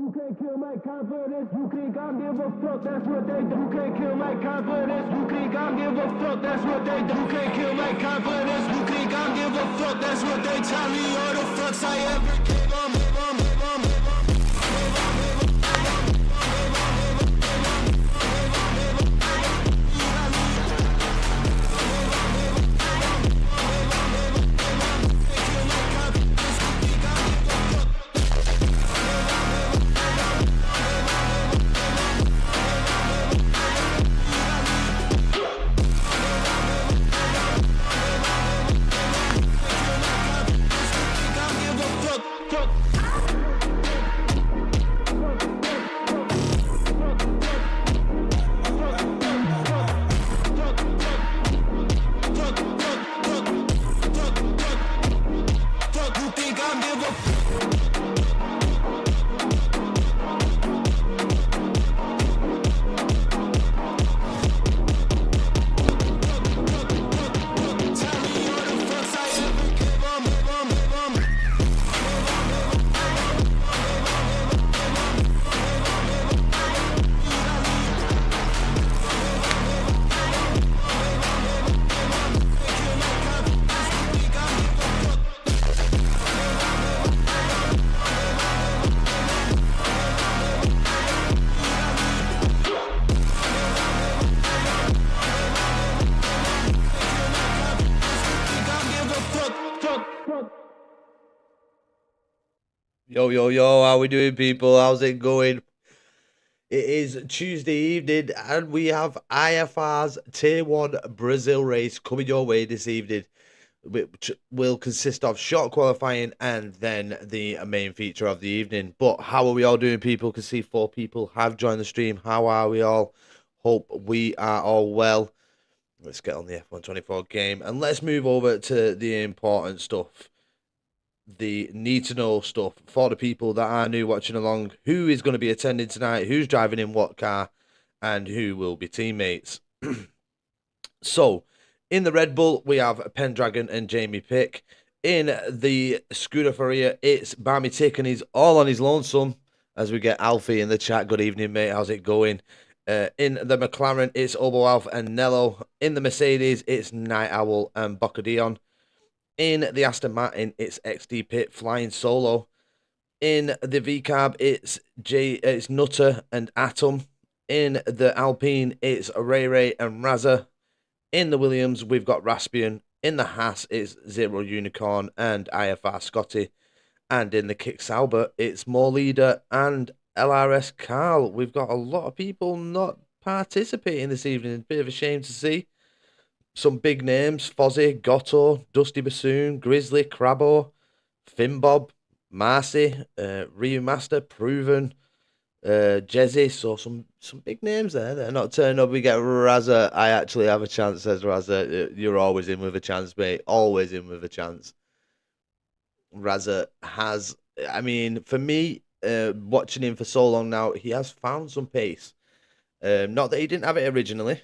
You can't kill my confidence. You think I give a fuck? That's what they do. You can't kill my confidence. You think I give a fuck? That's what they do. You can't kill my confidence. You think I give a fuck? That's what they tell me. All the fucks I ever gave. Yo, how we doing, people? How's it going? It is Tuesday evening, and we have IFR's Tier 1 Brazil race coming your way this evening, which will consist of short qualifying and then the main feature of the evening. But how are we all doing, people? Can see 4 people have joined the stream. How are we all? Hope we are all well. Let's get on the F124 game, and let's move over to the important stuff. The need to know stuff for the people that are new watching along. Who is going to be attending tonight? Who's driving in what car? And who will be teammates? So, in the Red Bull, we have Pendragon and Jamie Pick. In the Scuderia, it's Barmy Tick, and he's all on his lonesome. As we get Alfie in the chat. Good evening, mate. How's it going? In the McLaren, it's Obo Alf and Nello. In the Mercedes, it's Night Owl and Bocadion. In the Aston Martin, it's XD Pit flying solo. In the VCAB, it's Nutter and Atom. In the Alpine, it's Ray and Raza. In the Williams, we've got Raspian. In the Haas, it's Zero Unicorn and IFR Scotty. And in the Kick Sauber, it's More Leader and LRS Carl. We've got a lot of people not participating this evening. It's a bit of a shame to see. Some big names: Fozzie, Gotto, Dusty Bassoon, Grizzly, Crabbo, Finbob, Marcy, Ryu Master, Proven, Jezzy. So some big names there. They're not turning up. We get Razza. I actually have a chance, says Razza. You're always in with a chance, mate. Always in with a chance. Razza has, I mean, for me, watching him for so long now, he has found some pace. Not that he didn't have it originally,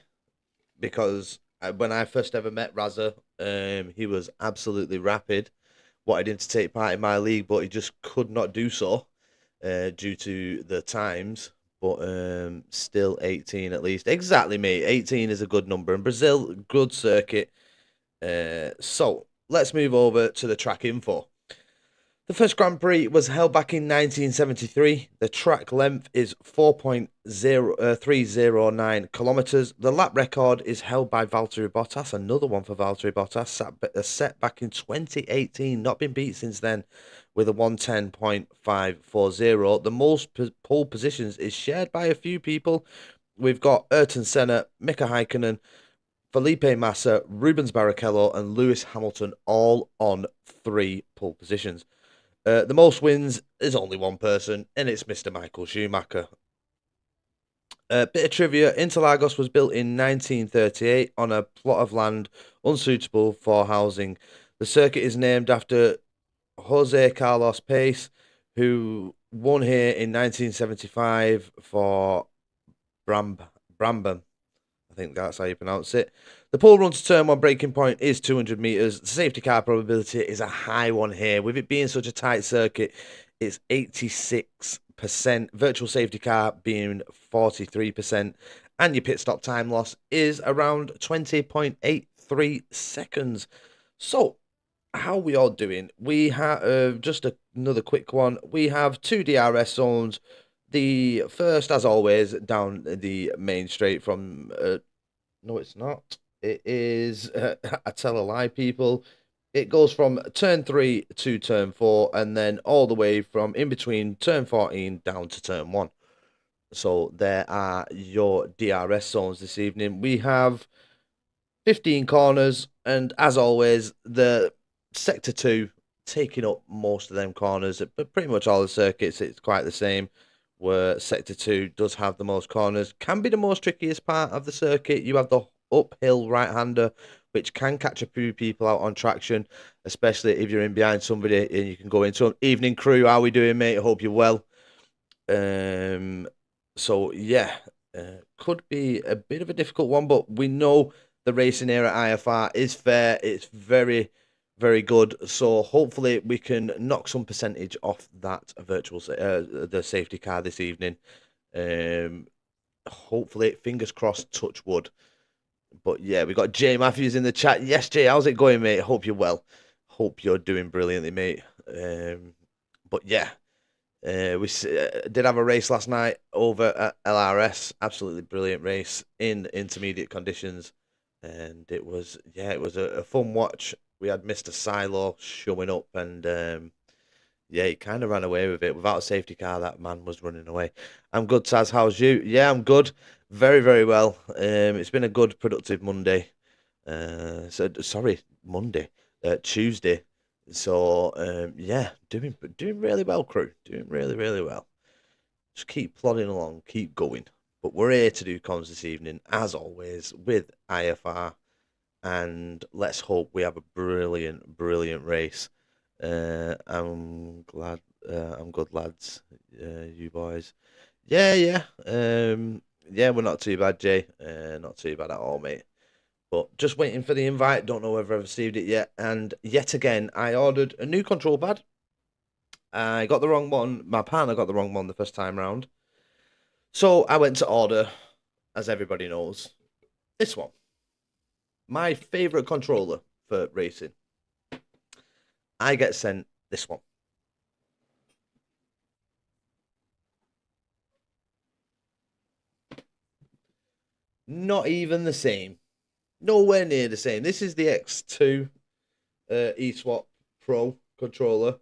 because when I first ever met Razza, he was absolutely rapid. Wanted him to take part in my league, but he just could not do so due to the times. But still 18 at least. Exactly, mate. 18 is a good number. In Brazil, good circuit. So let's move over to the track info. The first Grand Prix was held back in 1973. The track length is 4.309 kilometers. The lap record is held by Valtteri Bottas. Another one for Valtteri Bottas, set back in 2018. Not been beat since then, with a 110.540. The most pole positions is shared by a few people. We've got Ayrton Senna, Mika Häkkinen, Felipe Massa, Rubens Barrichello, and Lewis Hamilton, all on 3 pole positions. The most wins is only one person, and it's Mr. Michael Schumacher. Bit of trivia: Interlagos was built in 1938 on a plot of land unsuitable for housing. The circuit is named after Jose Carlos Pace, who won here in 1975 for Brabham. I think that's how you pronounce it. The pole run to turn 1 braking point is 200 meters. The safety car probability is a high one here. With it being such a tight circuit, it's 86%. Virtual safety car being 43%. And your pit stop time loss is around 20.83 seconds. So, how we all doing? We have just another quick one. We have 2 DRS zones. The first, as always, down the main straight from... no, it's not. It is... I tell a lie, people. It goes from turn 3 to turn 4, and then all the way from in between turn 14 down to turn 1. So there are your DRS zones this evening. We have 15 corners, and as always, the Sector 2 taking up most of them corners, but pretty much all the circuits, it's quite the same, where Sector 2 does have the most corners. Can be the most trickiest part of the circuit. You have the uphill right-hander, which can catch a few people out on traction, especially if you're in behind somebody and you can go into them. Evening crew, how we doing, mate? I hope you're well. So, yeah, could be a bit of a difficult one, but we know the racing here at IFR is fair. It's very, very good. So hopefully we can knock some percentage off that virtual the safety car this evening. Hopefully, fingers crossed, touch wood. But yeah, we got Jay Matthews in the chat. Yes, Jay, how's it going, mate? Hope you're well. Hope you're doing brilliantly, mate. But yeah, we did have a race last night over at LRS. Absolutely brilliant race in intermediate conditions. And it was a fun watch. We had Mr. Silo showing up, and yeah, he kind of ran away with it. Without a safety car, that man was running away. I'm good, Taz. How's you? Yeah, I'm good. Very, very well. It's been a good, productive Monday. Monday, Tuesday. So, yeah, doing really well, crew. Doing really, really well. Just keep plodding along, keep going. But we're here to do comms this evening, as always, with IFR. And let's hope we have a brilliant, brilliant race. I'm glad. I'm good, lads. You boys. Yeah, yeah. Yeah, we're not too bad, Jay. Not too bad at all, mate. But just waiting for the invite. Don't know whether I've received it yet. And yet again, I ordered a new control pad. I got the wrong one. My partner got the wrong one the first time round. So I went to order, as everybody knows, this one. My favourite controller for racing. I get sent this one. Not even the same. Nowhere near the same. This is the X2 eSwap Pro controller.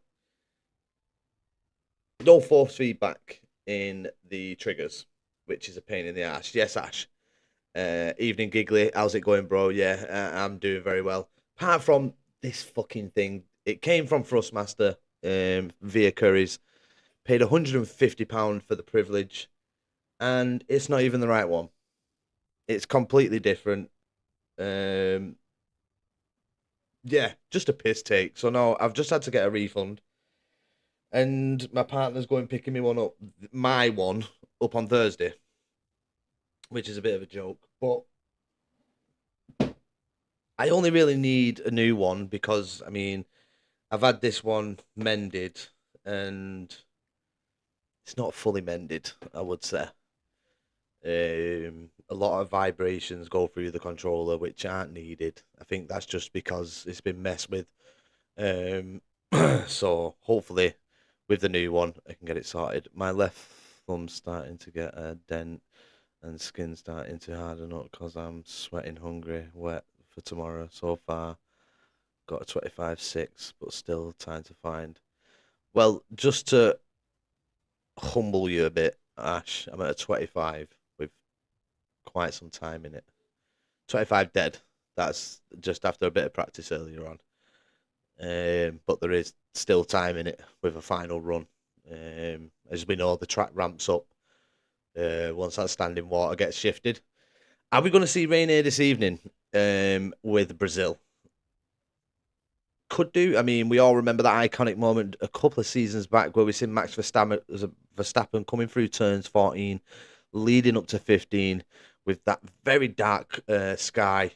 No force feedback in the triggers, which is a pain in the ass. Yes, Ash. Evening Giggly, how's it going, bro? Yeah, I'm doing very well. Apart from this fucking thing, it came from Thrustmaster via Curry's. Paid £150 for the privilege, and it's not even the right one. It's completely different. Yeah, just a piss take. So no, I've just had to get a refund. And my partner's going picking me one up, my one, up on Thursday, which is a bit of a joke. But I only really need a new one because, I mean, I've had this one mended and it's not fully mended, I would say. A lot of vibrations go through the controller which aren't needed. I think that's just because it's been messed with. So hopefully with the new one I can get it sorted. My left thumb's starting to get a dent and skin starting to harden up because I'm sweating hungry, wet for tomorrow. So far got a 25.6, but still time to find. Well, just to humble you a bit, Ash, I'm at a 25 with quite some time in it. 25 dead. That's just after a bit of practice earlier on. But there is still time in it with a final run. As we know, the track ramps up once that standing water gets shifted. Are we going to see rain here this evening with Brazil? Could do. I mean, we all remember that iconic moment a couple of seasons back where we seen Max Verstappen coming through turns 14, leading up to 15 with that very dark sky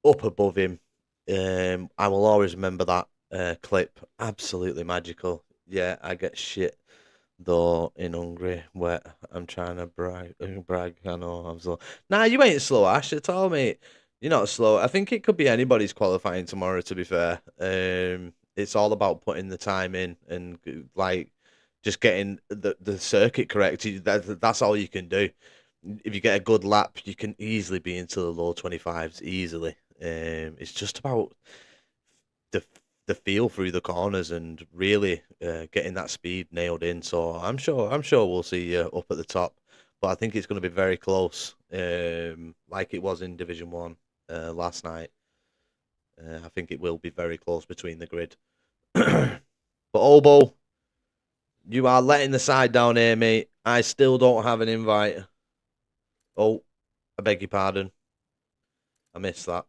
up above him. I will always remember that clip. Absolutely magical. Yeah, I get shit though in Hungary, where I'm trying to brag. I know I'm slow. Nah, you ain't slow, Ash, at all, mate. You're not slow. I think it could be anybody's qualifying tomorrow, to be fair. It's all about putting the time in and like just getting the circuit correct. That's all you can do. If you get a good lap, you can easily be into the low 25s easily. It's just about the the feel through the corners and really getting that speed nailed in. So I'm sure we'll see you up at the top, but I think it's going to be very close, like it was in Division One last night. I think it will be very close between the grid. But Obo, you are letting the side down here, mate. I still don't have an invite. Oh, I beg your pardon. I missed that.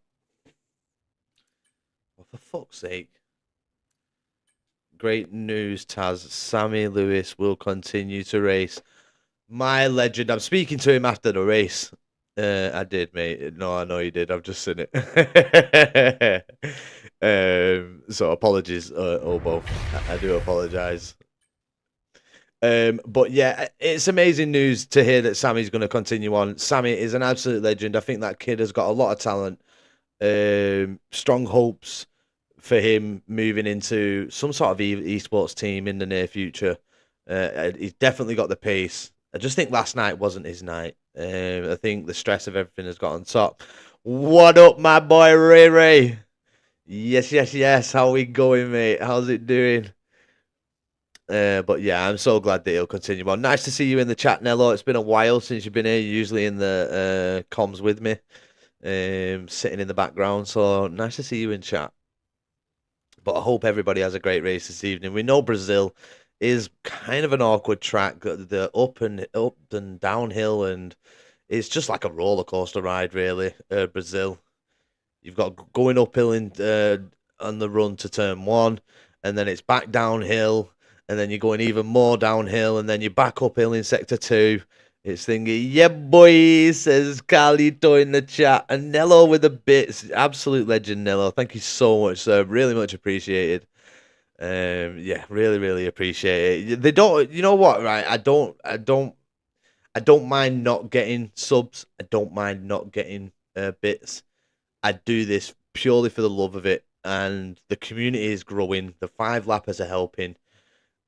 Well, for fuck's sake. Great news, Taz. Sammy Lewis will continue to race. My legend. I'm speaking to him after the race. I did, mate. No, I know you did. I've just seen it. So apologies, Obo. I do apologize. But yeah, it's amazing news to hear that Sammy's going to continue on. Sammy is an absolute legend. I think that kid has got a lot of talent. Strong hopes for him moving into some sort of esports team in the near future. He's definitely got the pace. I just think last night wasn't his night. I think the stress of everything has got on top. What up, my boy Ray Ray? Yes, yes, yes. How we going, mate? How's it doing? But yeah, I'm so glad that he'll continue on. Nice to see you in the chat, Nello. It's been a while since you've been here. You're usually in the comms with me, sitting in the background. So nice to see you in chat. But I hope everybody has a great race this evening. We know Brazil is kind of an awkward track, the up and downhill, and it's just like a roller coaster ride, really. Brazil, you've got going uphill on the run to turn one, and then it's back downhill, and then you're going even more downhill, and then you're back uphill in sector two. It's thingy, yeah, boy, says Carlito in the chat. And Nello with the bits. Absolute legend, Nello. Thank you so much, sir. Really much appreciated. Yeah, really, really appreciate it. They don't, you know what, right? I don't mind not getting subs. I don't mind not getting bits. I do this purely for the love of it. And the community is growing. The five lappers are helping.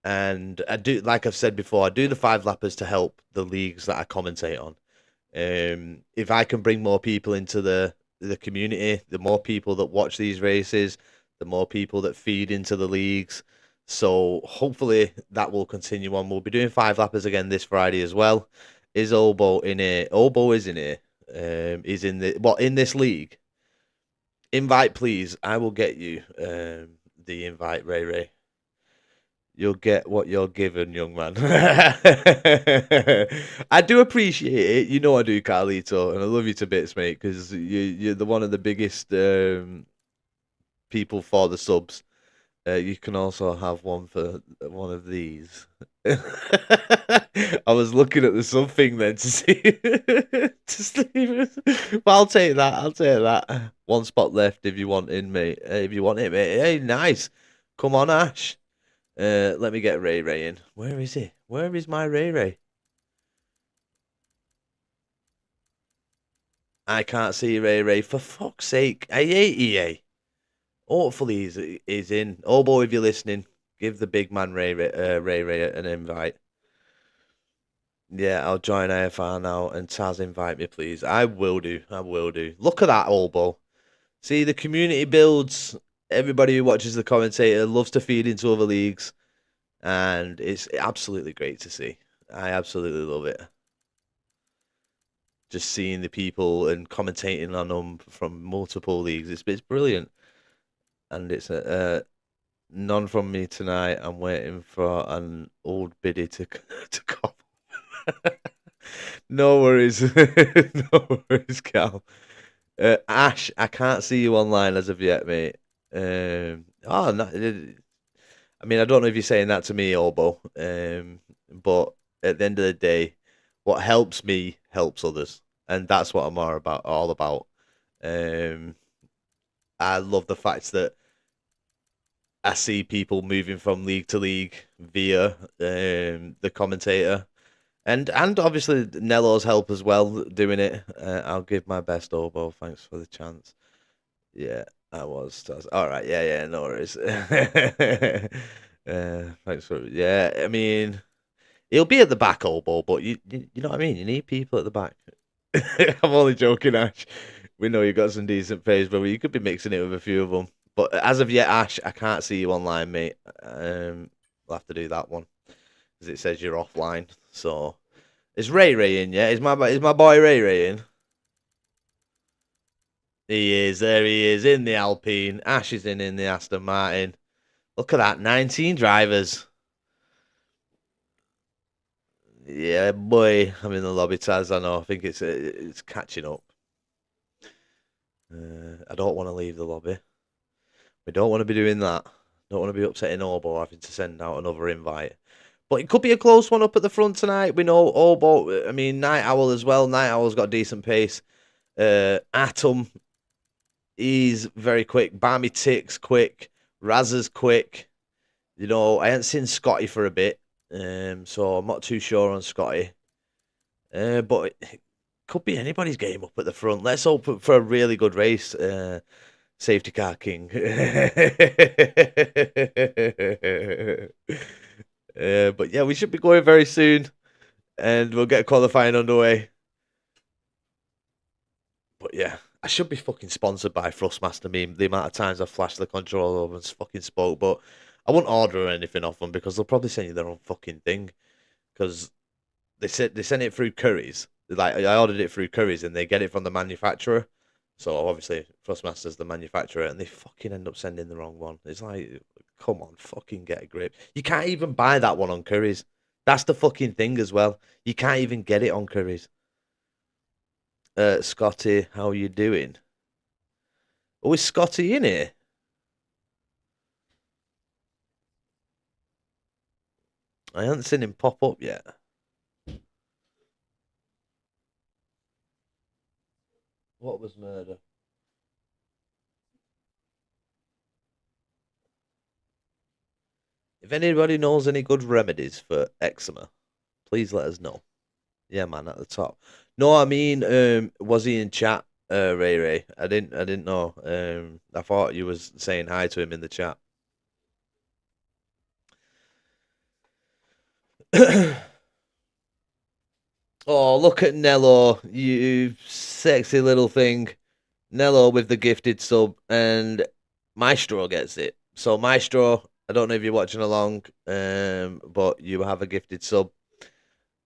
And I do, like I've said before, I do the five lappers to help the leagues that I commentate on. If I can bring more people into the community, the more people that watch these races, the more people that feed into the leagues. So hopefully that will continue on. We'll be doing five lappers again this Friday as well. Is Obo in here? Obo is in here. He's in in this league. Invite, please. I will get you the invite, Ray Ray. You'll get what you're given, young man. I do appreciate it. You know I do, Carlito, and I love you to bits, mate, because you're one of the biggest people for the subs. You can also have one for one of these. I was looking at the sub thing then to see. But I'll take that. I'll take that. One spot left if you want in, mate. If you want it, mate. Hey, nice. Come on, Ash. Let me get Ray Ray in. Where is he? Where is my Ray Ray? I can't see Ray Ray. For fuck's sake. I hate EA. Hopefully he's in. Oh boy, if you're listening, give the big man Ray Ray an invite. Yeah, I'll join AFR now and Taz invite me, please. I will do. I will do. Look at that, Obo. See, the community builds. Everybody who watches the commentator loves to feed into other leagues. And it's absolutely great to see. I absolutely love it. Just seeing the people and commentating on them from multiple leagues. It's brilliant. And it's none from me tonight. I'm waiting for an old biddy to come. No worries. No worries, Cal. Ash, I can't see you online as of yet, mate. Oh, no, I mean, I don't know if you're saying that to me, Obo, but at the end of the day, what helps me helps others, and that's what I'm all about. I love the fact that I see people moving from league to league via the commentator. And obviously Nello's help as well doing it. I'll give my best, Obo. Thanks for the chance. Yeah, I was. All right. Yeah. No worries. Thanks for. Yeah, I mean, he'll be at the back, Obo, but you know what I mean. You need people at the back. I'm only joking, Ash. We know you got some decent page, but you could be mixing it with a few of them. But as of yet, Ash, I can't see you online, mate. We'll have to do that one because it says you're offline. So. Is Ray in? Yeah, is my boy Ray in? He is. There he is in the Alpine. Ash is in the Aston Martin. Look at that, 19 drivers. Yeah, boy, I'm in the lobby, Taz. I know. I think it's catching up. I don't want to leave the lobby. We don't want to be doing that. Don't want to be upsetting Obo having to send out another invite. But it could be a close one up at the front tonight. We know Obo, I mean, Night Owl as well. Night Owl's got a decent pace. Atom, he's very quick. Barmy Tick's quick. Razza's quick. You know, I haven't seen Scotty for a bit. So I'm not too sure on Scotty. But it could be anybody's game up at the front. Let's hope for a really good race. Safety car king. But yeah, we should be going very soon, and we'll get qualifying underway. But yeah, I should be fucking sponsored by Thrustmaster. The amount of times I've flashed the control over and fucking spoke, but I won't order anything off them because they'll probably send you their own fucking thing. Because they sent it through Curry's. Like I ordered it through Curry's, and they get it from the manufacturer. So obviously Thrustmaster's the manufacturer, and they fucking end up sending the wrong one. It's like, come on, fucking get a grip. You can't even buy that one on Curry's. That's the fucking thing as well. You can't even get it on Curry's. Scotty, how you doing? Oh, is Scotty in here? I haven't seen him pop up yet. What was murder? If anybody knows any good remedies for eczema, please let us know. Yeah, man, at the top. No, I mean, was he in chat, Ray? I didn't know. I thought you was saying hi to him in the chat. Oh, look at Nello, you sexy little thing. Nello with the gifted sub, and Maestro gets it. So Maestro, I don't know if you're watching along, but you have a gifted sub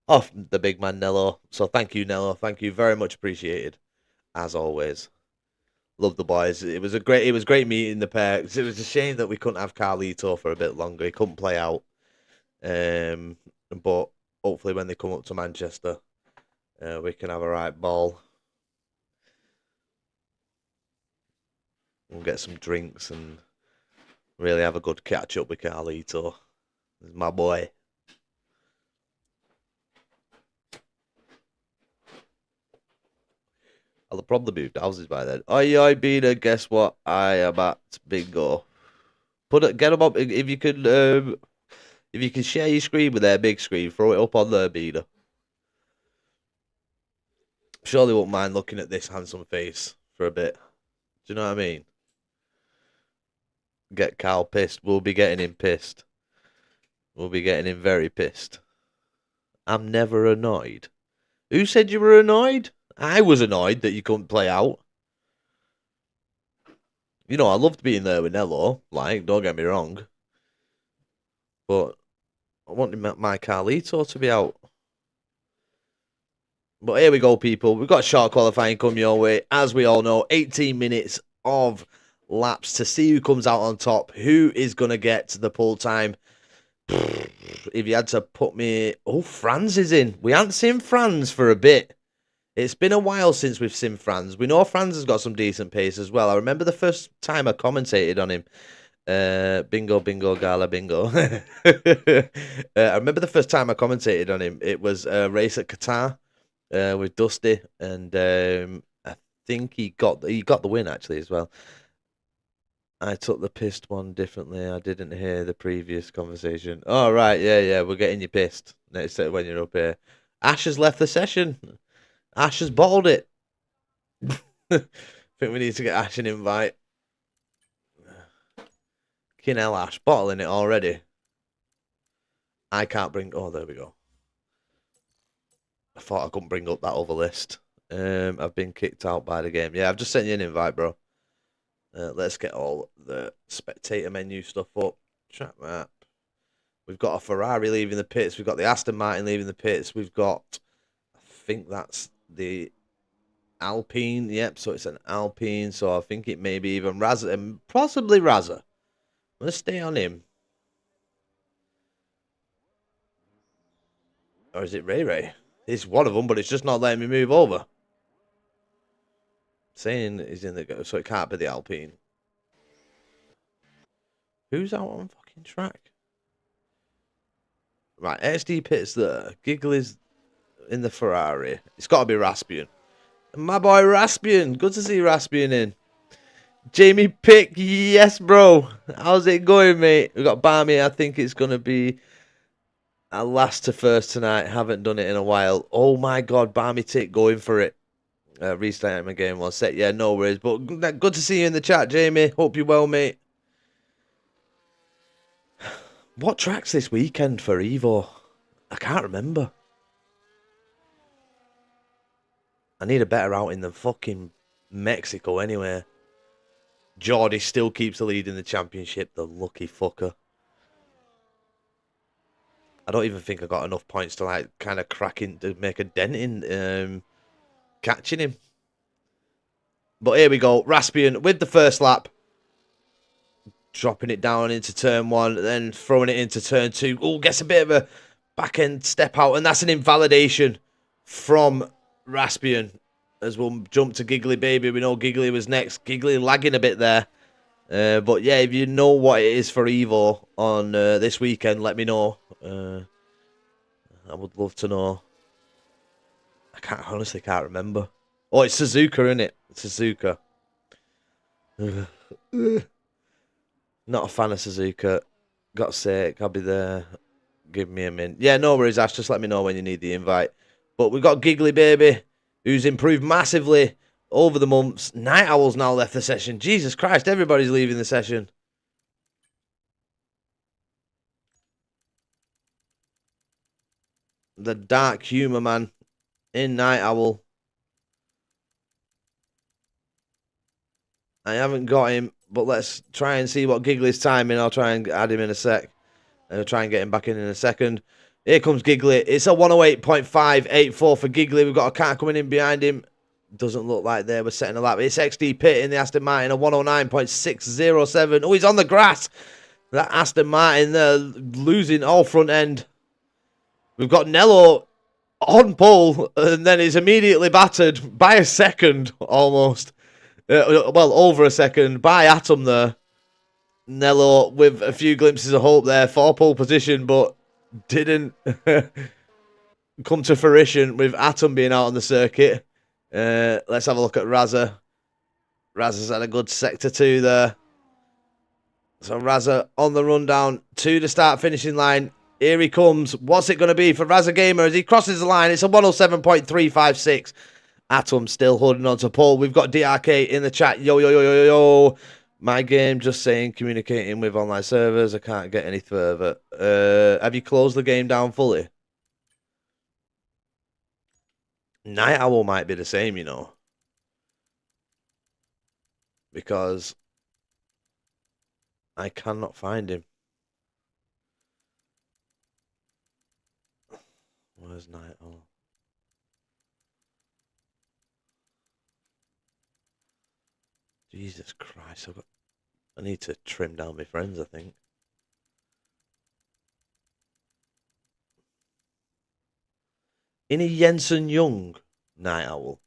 off the big man Nello. So thank you, Nello. Thank you, very much appreciated, as always. Love the boys. It was great meeting the pair. It was a shame that we couldn't have Carlito for a bit longer. He couldn't play out. But hopefully when they come up to Manchester, we can have a right ball. We'll get some drinks and really have a good catch up with Carlito. He's my boy. I'll have probably moved houses by then. Oi, Bina, guess what? I am at bingo. Get them up if you can. If you can share your screen with their big screen, throw it up on there, Bina. Surely won't mind looking at this handsome face for a bit. Do you know what I mean? Get Carl pissed. We'll be getting him pissed. We'll be getting him very pissed. I'm never annoyed. Who said you were annoyed? I was annoyed that you couldn't play out. You know, I loved being there with Nello. Like, don't get me wrong. But I wanted my Carlito to be out. But here we go, people. We've got short qualifying coming your way. As we all know, 18 minutes of laps to see who comes out on top. Who is going to get the pole time? If you had to put me... Oh, Franz is in. We haven't seen Franz for a bit. It's been a while since we've seen Franz. We know Franz has got some decent pace as well. I remember the first time I commentated on him. Bingo, gala, bingo. I remember the first time I commentated on him. It was a race at Qatar with Dusty, and I think he got the win actually as well. I took the pissed one differently. I didn't hear the previous conversation. Oh, right. Yeah. We're getting you pissed next time when you're up here. Ash has left the session. Ash has bottled it. Think we need to get Ash an invite. Kinel Ash, bottling it already. I can't bring... Oh, there we go. I thought I couldn't bring up that other list. I've been kicked out by the game. Yeah, I've just sent you an invite, bro. Let's get all the spectator menu stuff up. Track map. We've got a Ferrari leaving the pits. We've got the Aston Martin leaving the pits. We've got... I think that's the Alpine. Yep, so it's an Alpine. So I think it may be even Razza. And possibly Razza. I'm going to stay on him. Or is it Ray Ray? It's one of them, but it's just not letting me move over. Saying he's in the go, so it can't be the Alpine. Who's out on fucking track? Right, XD Pit's there. Giggly's in the Ferrari. It's got to be Raspian. My boy Raspian. Good to see Raspian in. Jamie Pick, yes, bro. How's it going, mate? We got Barmy. I think it's going to be a last to first tonight. Haven't done it in a while. Oh my God, Barmy Tick going for it. Restarting my game one set. Yeah, no worries. But good to see you in the chat, Jamie. Hope you're well, mate. What tracks this weekend for Evo? I can't remember. I need a better outing than fucking Mexico anyway. Geordie still keeps the lead in the championship, the lucky fucker. I don't even think I got enough points to like kind of crack in to make a dent in catching him. But here we go. Raspian with the first lap. Dropping it down into turn one, then throwing it into turn two. Oh, gets a bit of a back end step out, and that's an invalidation from Raspian. As we'll jump to Giggly Baby. We know Giggly was next. Giggly lagging a bit there. But yeah, if you know what it is for Evo on this weekend, let me know. I would love to know. I honestly can't remember. Oh, it's Suzuka, isn't it? It's Suzuka. Not a fan of Suzuka. Got to say, I'll be there. Give me a minute. Yeah, no worries, Ash. Just let me know when you need the invite. But we've got Giggly Baby, who's improved massively over the months. Night Owl's now left the session. Jesus Christ, everybody's leaving the session. The dark humour man in Night Owl. I haven't got him, but let's try and see what Giggly's timing. I'll try and add him in a sec. I'll try and get him back in a second. Here comes Giggly. It's a 108.584 for Giggly. We've got a car coming in behind him. Doesn't look like they were setting a lap. It's XD Pitt in the Aston Martin, a 109.607. Oh, he's on the grass. That Aston Martin there losing all front end. We've got Nello on pole, and then he's immediately battered by a second almost. Well, over a second by Atom there. Nello with a few glimpses of hope there for pole position, but didn't come to fruition with Atom being out on the circuit. Let's have a look at Razza. Razza's had a good sector 2 there. So Razza on the rundown to the start finishing line. Here he comes. What's it going to be for Razza Gamer as he crosses the line? It's a 107.356. Atom still holding on to pole. We've got DRK in the chat. Yo. My game just saying communicating with online servers. I can't get any further. Have you closed the game down fully? Night Owl might be the same, you know. Because I cannot find him. Where's Night Owl? Jesus Christ, I need to trim down my friends, I think. Innie Jensen Young, Night Owl.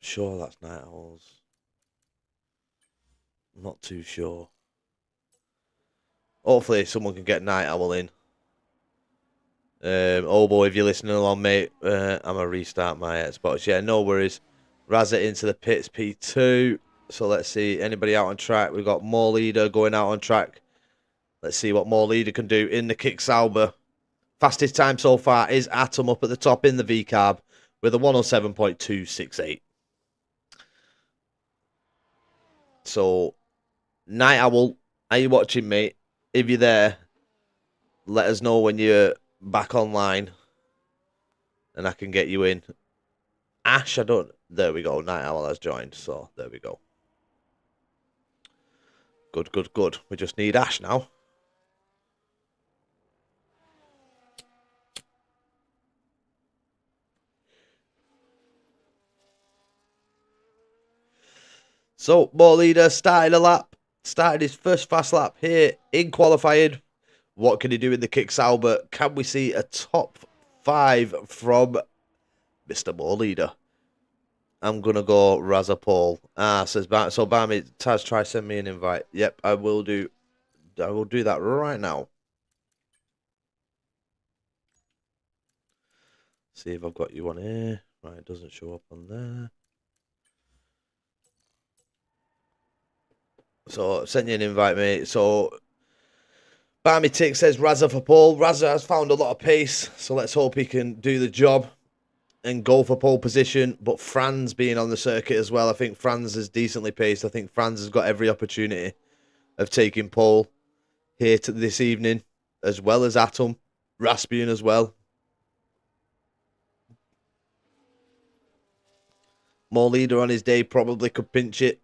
Sure, that's Night Owl's. I'm not too sure. Hopefully someone can get Night Owl in. Obo, if you're listening along, mate, I'm going to restart my Xbox. Yeah, no worries. Razza into the pits, P2. So let's see, anybody out on track? We've got More Leader going out on track. Let's see what More Leader can do in the Kick Sauber. Fastest time so far is Atom up at the top in the V-Carb with a 107.268. So, Night Owl, are you watching, mate? If you're there, let us know when you're back online and I can get you in. Ash, I don't... There we go. Night Owl has joined, so there we go. Good, good, good. We just need Ash now. So, More Leader started a lap. Started his first fast lap here in qualifying. What can he do in the Kick Sauber? Can we see a top 5 from Mr. More Leader? I'm going to go Razza Paul. Says Bam. So, Bammy, Taz, try send me an invite. Yep, I will do. I will do that right now. See if I've got you on here. Right, it doesn't show up on there. So, send you an invite, mate. So, Barmy Tick says Razza for Paul. Razza has found a lot of pace, so let's hope he can do the job and go for pole position. But Franz being on the circuit as well, I think Franz is decently paced. I think Franz has got every opportunity of taking pole here this evening, as well as Atom, Raspian as well. More Leader on his day probably could pinch it.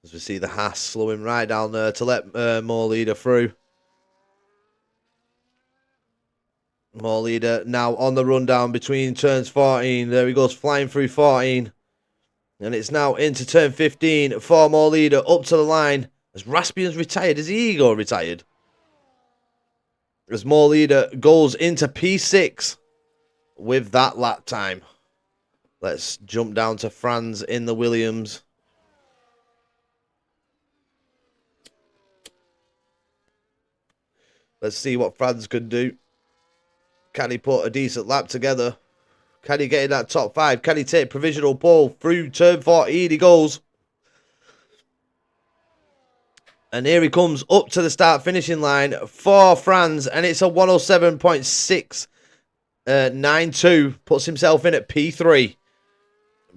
As we see the Haas slowing right down there to let More Leader through. More Leader now on the rundown between turns 14. There he goes, flying through 14. And it's now into turn 15 for More Leader up to the line. As Raspian's retired. Is Ego retired? As More Leader goes into P6 with that lap time. Let's jump down to Franz in the Williams. Let's see what Franz can do. Can he put a decent lap together? Can he get in that top 5? Can he take provisional pole through turn 14? He goes. And here he comes up to the start finishing line for Franz. And it's a 107.692. Puts himself in at P3.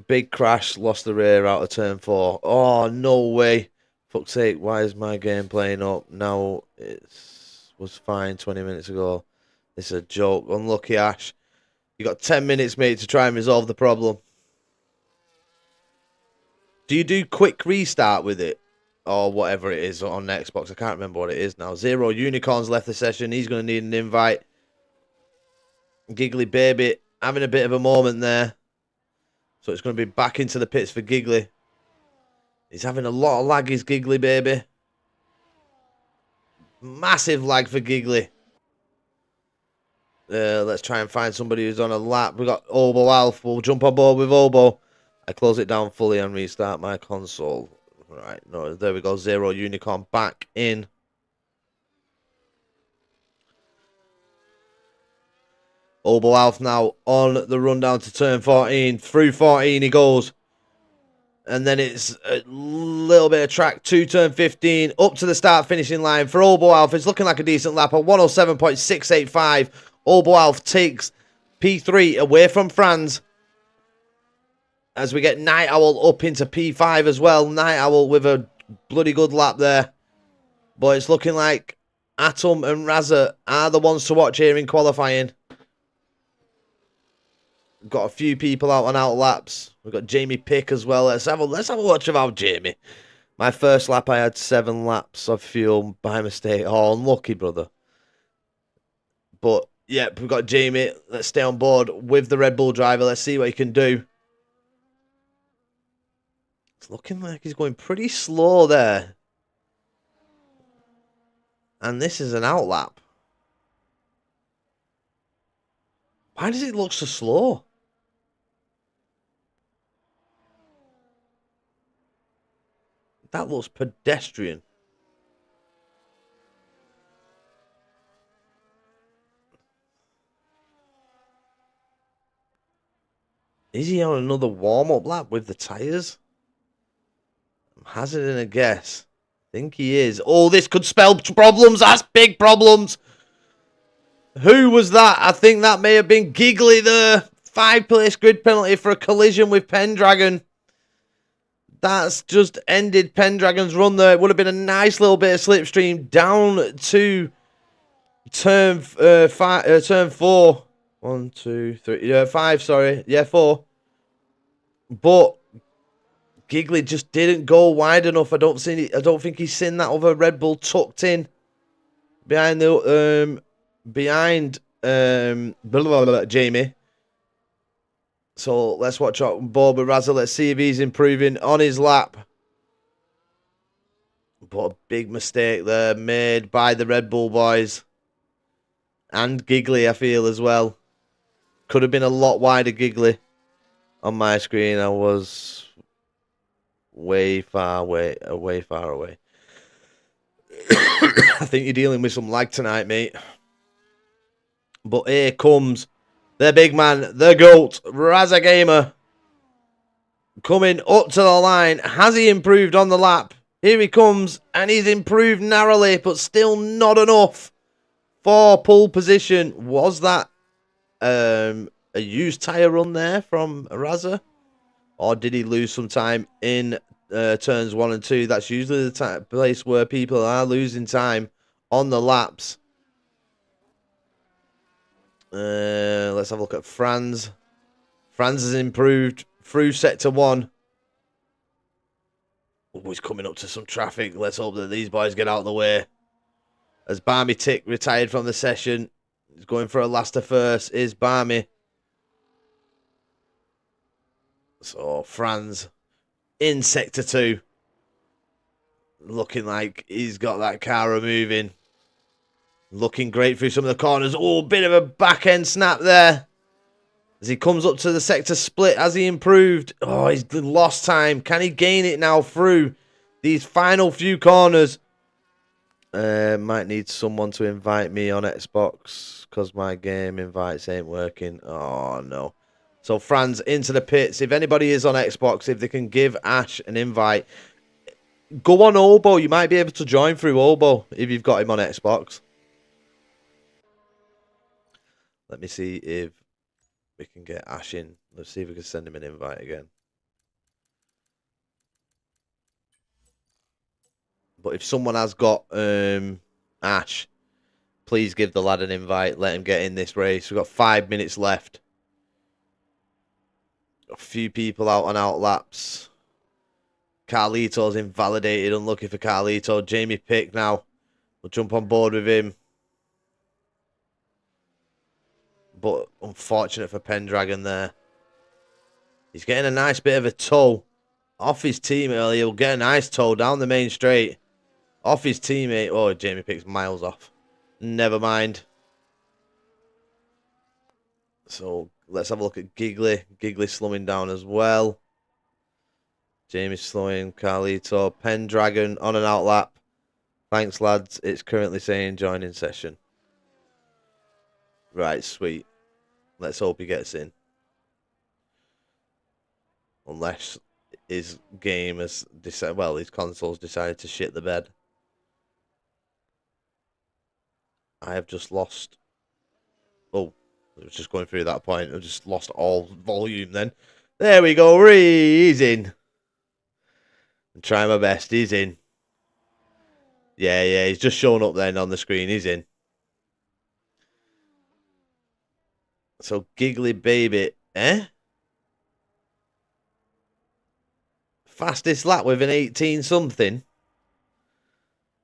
Big crash. Lost the rear out of turn 4. Oh, no way. Fuck's sake. Why is my game playing up? Now it was fine 20 minutes ago. It's a joke. Unlucky, Ash. You got 10 minutes, mate, to try and resolve the problem. Do you do quick restart with it? Or whatever it is on Xbox. I can't remember what it is now. Zero Unicorns left the session. He's going to need an invite. Giggly Baby having a bit of a moment there. So it's going to be back into the pits for Giggly. He's having a lot of lag, is Giggly Baby. Massive lag for Giggly. Let's try and find somebody who's on a lap. We've got Obo Alf. We'll jump on board with Obo. I close it down fully and restart my console. Right, no, there we go. Zero Unicorn back in. Obo Alf now on the run down to turn 14. Through 14 he goes. And then it's a little bit of track to turn 15. Up to the start finishing line for Obo Alf. It's looking like a decent lap at 107.685. Obo Alf takes P3 away from Franz. As we get Night Owl up into P5 as well. Night Owl with a bloody good lap there. But it's looking like Atom and Razza are the ones to watch here in qualifying. Got a few people out on out laps. We've got Jamie Pick as well. Let's have a watch about Jamie. My first lap, I had 7 laps of fuel by mistake. Oh, unlucky, brother. But, yeah, we've got Jamie. Let's stay on board with the Red Bull driver. Let's see what he can do. It's looking like he's going pretty slow there. And this is an out lap. Why does it look so slow? That looks pedestrian. Is he on another warm-up lap with the tyres? I'm hazarding a guess. I think he is. Oh, this could spell problems. That's big problems. Who was that? I think that may have been Giggly there. 5-place grid penalty for a collision with Pendragon. That's just ended Pendragon's run there. It would have been a nice little bit of slipstream down to turn 4. 1, 2, 3, 5. Sorry, yeah, 4. But Giggly just didn't go wide enough. I don't think he's seen that other Red Bull tucked in behind Jamie. So let's watch out Boba Razzle. Let's see if he's improving on his lap. But a big mistake there made by the Red Bull boys. And Giggly, I feel, as well. Could have been a lot wider Giggly. On my screen, I was way far away. I think you're dealing with some lag tonight, mate. But here comes the big man, the GOAT, Razza Gamer. Coming up to the line. Has he improved on the lap? Here he comes, and he's improved narrowly, but still not enough for pole position. Was that a used tyre run there from Razza? Or did he lose some time in turns 1 and 2? That's usually the place where people are losing time on the laps. Let's have a look at Franz. Franz has improved through sector 1. Oh, he's coming up to some traffic. Let's hope that these boys get out of the way. As Barmy Tick retired from the session. He's going for a last to first. Is Barmy. So Franz in sector 2. Looking like he's got that car removing. Looking great through some of the corners. Oh, bit of a back end snap there. As he comes up to the sector split, has he improved? Oh, he's lost time. Can he gain it now through these final few corners? Might need someone to invite me on Xbox because my game invites ain't working. Oh, no. So Franz into the pits. If anybody is on Xbox, if they can give Ash an invite, go on Obo. You might be able to join through Obo if you've got him on Xbox. Let me see if we can get Ash in. Let's see if we can send him an invite again. But if someone has got Ash, please give the lad an invite. Let him get in this race. We've got 5 minutes left. A few people out on out laps. Carlito's invalidated. Unlucky for Carlito. Jamie Pick now. We'll jump on board with him. But unfortunate for Pendragon there. He's getting a nice bit of a tow off his teammate earlier. He'll get a nice tow down the main straight. Off his teammate. Oh, Jamie Pick's miles off. Never mind. So let's have a look at Giggly. Giggly slowing down as well. Jamie slowing. Carlito. Pendragon on an out lap. Thanks, lads. It's currently saying joining session. Right, sweet. Let's hope he gets in. Unless his game has decided, well, his console's decided to shit the bed. I have just lost. Oh, I was just going through that point. I've just lost all volume then. There we go. He's in. I'm trying my best. He's in. Yeah, he's just shown up then on the screen. He's in. So, Giggly Baby, Fastest lap with an 18 something.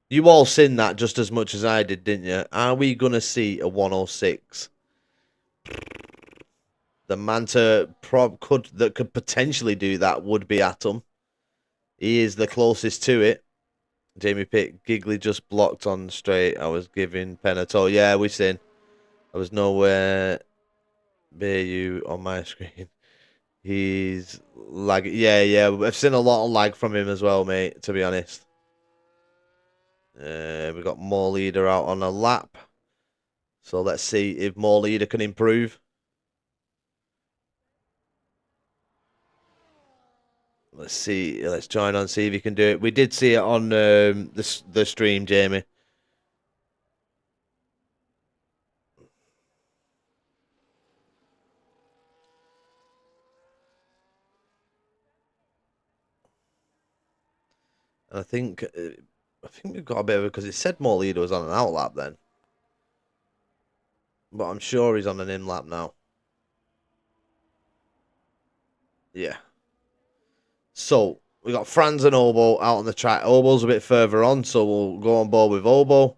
You all seen that just as much as I did, didn't you? Are we going to see a 106? The man that could potentially do that would be Atom. He is the closest to it. Jamie Pitt, Giggly just blocked on straight. I was giving Penato. Yeah, we seen. There was nowhere near you on my screen. He's lag. Yeah. I've seen a lot of lag from him as well, mate, to be honest. We've got more leader out on a lap. So let's see if more leader can improve. Let's see. Let's join on, see if he can do it. We did see it on the stream, Jamie. And I think we've got a bit of it because it said more leader was on an out lap then. But I'm sure he's on an in lap now. Yeah. So we got Franz and Obo out on the track. Obo's a bit further on, so we'll go on board with Obo.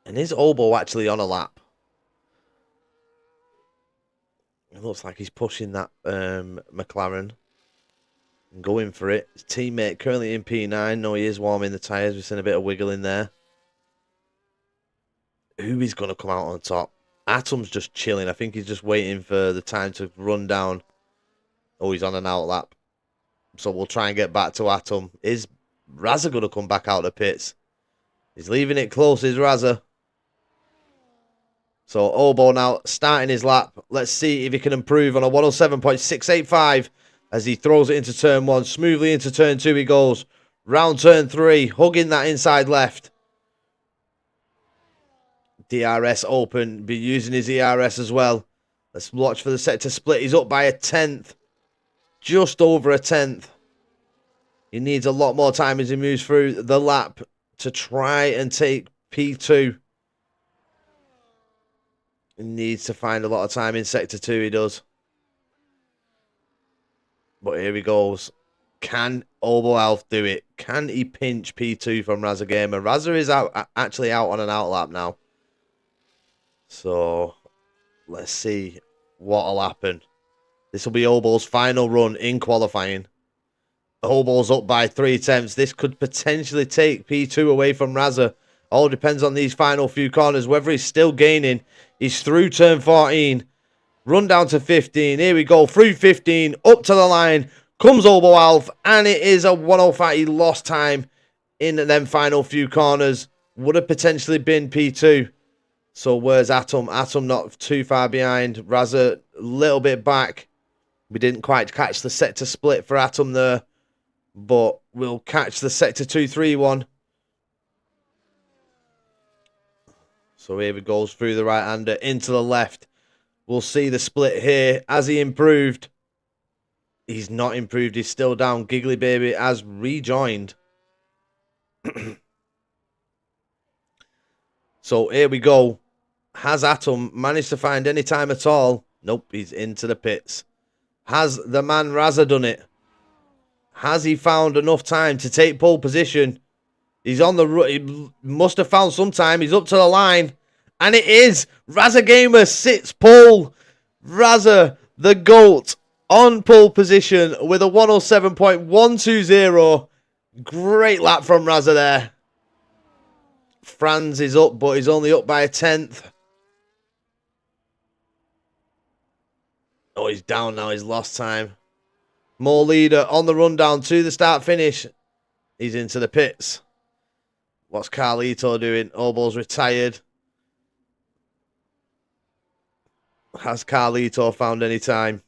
And is Obo actually on a lap? It looks like he's pushing that McLaren and going for it. His teammate currently in P9. No, he is warming the tyres. We've seen a bit of wiggle in there. Who is going to come out on top? Atom's just chilling. I think he's just waiting for the time to run down. Oh, he's on an out lap. So we'll try and get back to Atom. Is Razza going to come back out of the pits? He's leaving it close, is Razza. So Obo now starting his lap. Let's see if he can improve on a 107.685 as he throws it into turn 1. Smoothly into turn 2 he goes. Round turn 3, hugging that inside left. DRS open, be using his ERS as well. Let's watch for the sector split. He's up by a 10th. Just over a 10th. He needs a lot more time as he moves through the lap to try and take P2. He needs to find a lot of time in sector 2, he does. But here he goes. Can Obo Alf do it? Can he pinch P2 from Razza Gamer? Razza is actually out on an out lap now. So let's see what'll happen. This will be Obo's final run in qualifying. Obo's up by 3 attempts. This could potentially take P2 away from Razza. All depends on these final few corners, whether he's still gaining. He's through turn 14. Run down to 15. Here we go. Through 15. Up to the line. Comes Obo Alf. And it is a 105. He lost time in them final few corners. Would have potentially been P2. So where's Atom? Atom not too far behind. Razza a little bit back. We didn't quite catch the sector split for Atom there. But we'll catch the sector 2-3 one. So here he goes through the right-hander into the left. We'll see the split here. Has he improved? He's not improved. He's still down. Giggly Baby has rejoined. So here we go. Has Atom managed to find any time at all? Nope, he's into the pits. Has the man Razza done it? Has he found enough time to take pole position? He's on the run. He must have found some time. He's up to the line. And it is. Razza Gamer sits pole. Razza, the GOAT, on pole position with a 107.120. Great lap from Razza there. Franz is up, but he's only up by a 10th. Oh, he's down now. He's lost time. More leader on the rundown to the start finish. He's into the pits. What's Carlito doing? Obo's retired. Has Carlito found any time?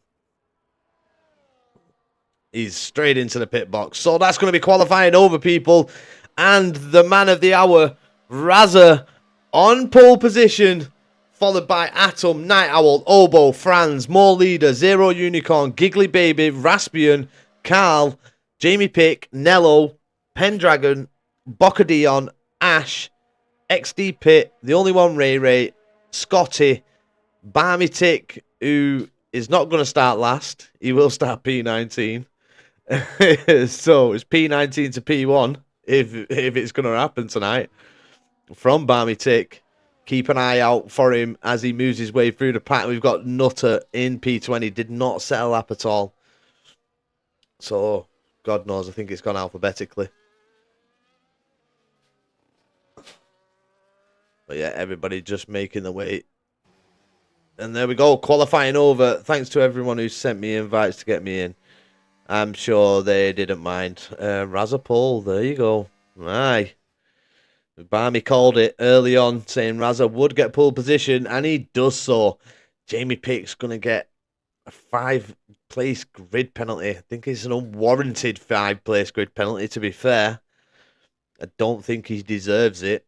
He's straight into the pit box. So that's going to be qualifying over, people. And the man of the hour, Razza, on pole position. Followed by Atom, Night Owl, Obo, Franz, More Leader, Zero Unicorn, Giggly Baby, Raspian, Carl, Jamie Pick, Nello, Pendragon, Bocadion, Ash, XD Pit, the only one Ray Ray, Scotty, Barmy Tick, who is not going to start last. He will start P19. So it's P19 to P1 if it's going to happen tonight. From Barmy Tick. Keep an eye out for him as he moves his way through the pack. We've got Nutter in P20. Did not settle up at all. So, God knows, I think it's gone alphabetically. But yeah, everybody just making the way. And there we go, qualifying over. Thanks to everyone who sent me invites to get me in. I'm sure they didn't mind. Razza Pole, there you go. Aye. Barmy called it early on, saying Razza would get pole position, and he does so. Jamie Pick's going to get a 5-place grid penalty. I think it's an unwarranted 5-place grid penalty, to be fair. I don't think he deserves it.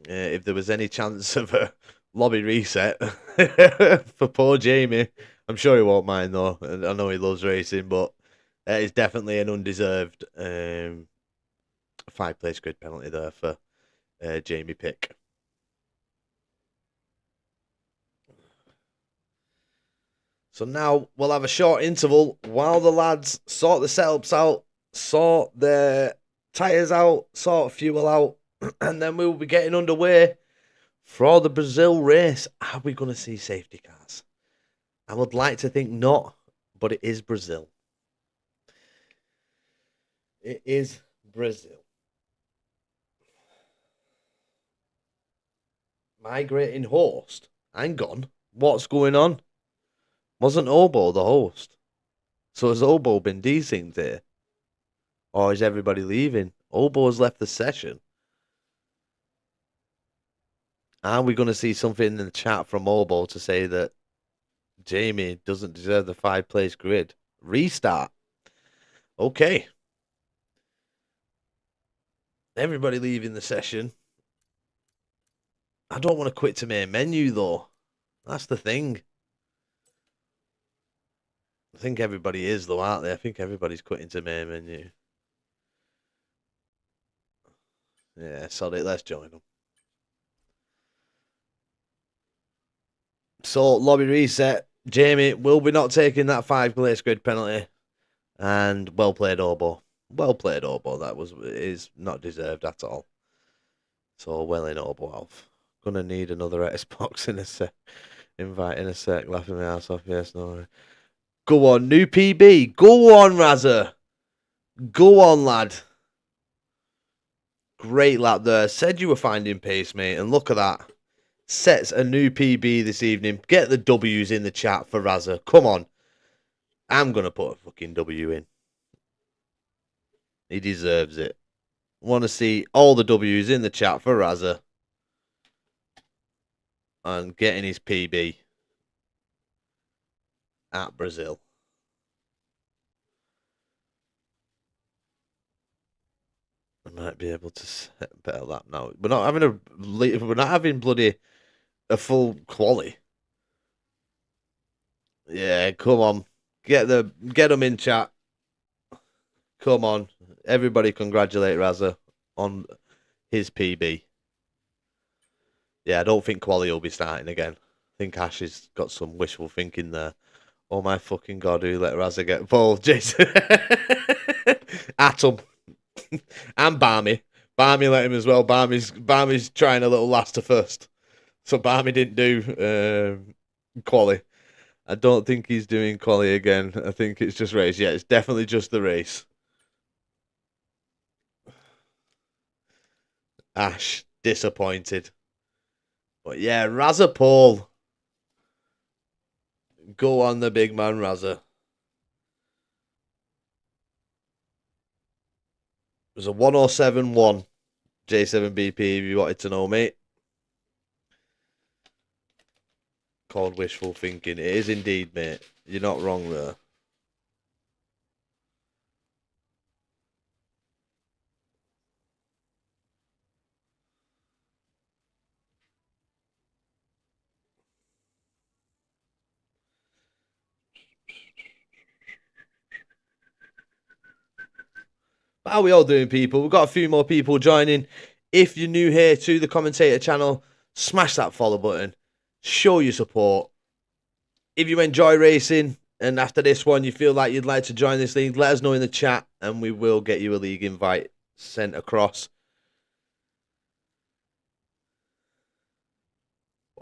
If there was any chance of a lobby reset for poor Jamie, I'm sure he won't mind, though. I know he loves racing, but it's definitely an undeserved 5-place grid penalty there for Jamie Pick. So now we'll have a short interval while the lads sort the setups out, sort their tyres out, sort fuel out, and then we will be getting underway for the Brazil race. Are we going to see safety cars? I would like to think not, but it is Brazil. It is Brazil. Migrating host. Hang on. What's going on? Wasn't Obo the host? So has Obo been desynced here? Or is everybody leaving? Obo has left the session. Are we going to see something in the chat from Obo to say that Jamie doesn't deserve the 5-place grid? Restart. Okay. Everybody leaving the session. I don't want to quit to main menu, though. That's the thing. I think everybody is, though, aren't they? I think everybody's quitting to main menu. Yeah, sorry, let's join them. So, lobby reset. Jamie will be not taking that 5-place grid penalty. And well played, Obo. Well played, Obo. That is not deserved at all. So, well in, Obo, Alf. Gonna need another Xbox in a sec. Invite in a sec. Laughing my ass off. Yes, no. Go on, new PB. Go on, Razza. Go on, lad. Great lap there. Said you were finding pace, mate. And look at that. Sets a new PB this evening. Get the W's in the chat for Razza. Come on. I'm going to put a fucking W in. He deserves it. Want to see all the W's in the chat for Razza. And getting his PB at Brazil. I might be able to set a better lap now. We're not having bloody a full quali. Yeah, come on. Get them in chat. Come on. Everybody congratulate Razza on his PB. Yeah, I don't think quali will be starting again. I think Ash has got some wishful thinking there. Oh my fucking god, who let Razza get involved? Jason. Atom. And Barmy. Barmy let him as well. Barmy's trying a little last to first. So Barmy didn't do quali. I don't think he's doing quali again. I think it's just race. Yeah, it's definitely just the race. Ash, disappointed. But yeah, Razza Paul. Go on the big man, Razza. It was a 107.1 J7BP if you wanted to know, mate. Called wishful thinking. It is indeed, mate. You're not wrong there. How are we all doing, people? We've got a few more people joining. If you're new here to the commentator channel, smash that follow button. Show your support. If you enjoy racing and after this one you feel like you'd like to join this league, let us know in the chat and we will get you a league invite sent across.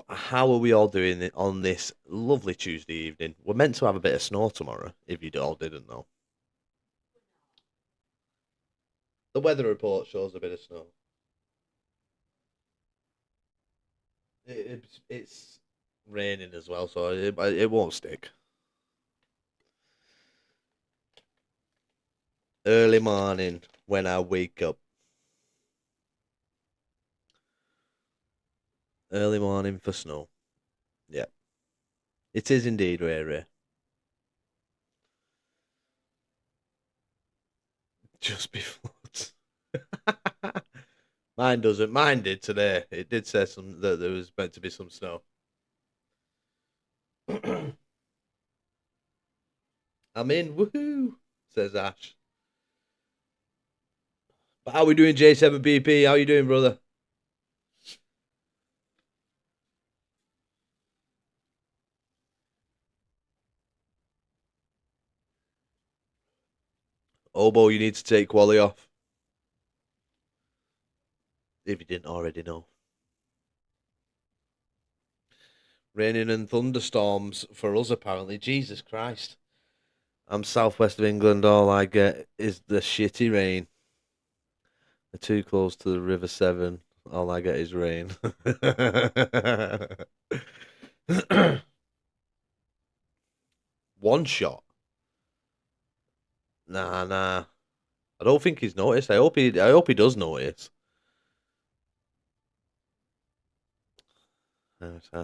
How are we all doing on this lovely Tuesday evening? We're meant to have a bit of snow tomorrow, if you all didn't know. The weather report shows a bit of snow. It's raining as well, so it won't stick. Early morning when I wake up. Early morning for snow. Yeah. It is indeed, Ray Ray. Just be floods. Mine doesn't. Mine did today. It did say that there was meant to be some snow. I'm in. Woohoo! Says Ash. But how we doing, J7BP? How you doing, brother? Obo, you need to take Wally off. If you didn't already know. Raining and thunderstorms for us, apparently. Jesus Christ. I'm southwest of England. All I get is the shitty rain. They're too close to the River Severn. All I get is rain. One shot. Nah. I don't think he's noticed. I hope he does notice.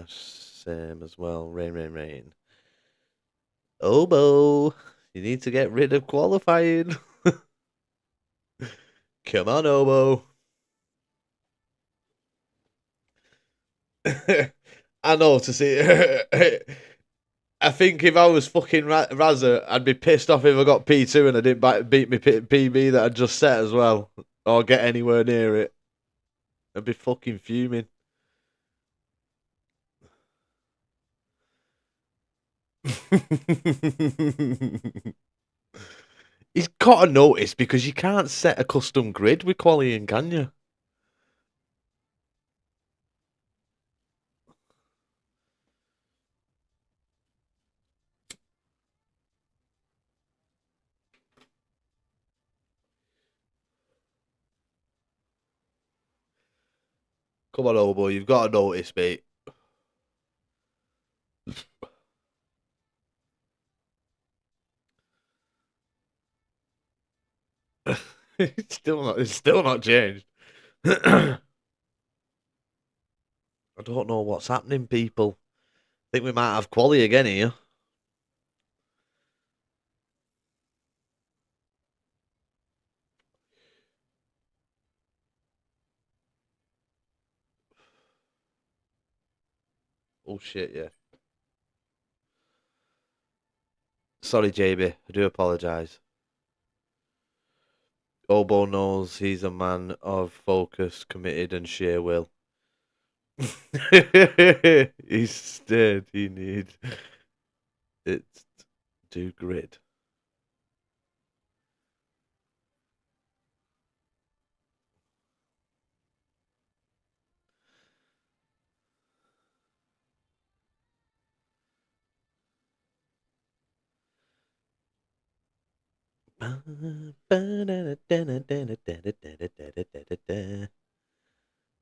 Same as well. Rain. Obo, you need to get rid of qualifying. Come on, Obo. I know to see. I think if I was fucking Razza, I'd be pissed off if I got P2 and I didn't beat me PB that I'd just set as well, or get anywhere near it. I'd be fucking fuming. He's got to notice because you can't set a custom grid with qualifying, can you? Come on, old boy, you've got to notice, mate. It's still not changed. I don't know what's happening, people. I think we might have quali again here. Oh shit, yeah. Sorry, JB. I do apologise. Obo knows he's a man of focus, committed, and sheer will. Instead, he needs it to grid.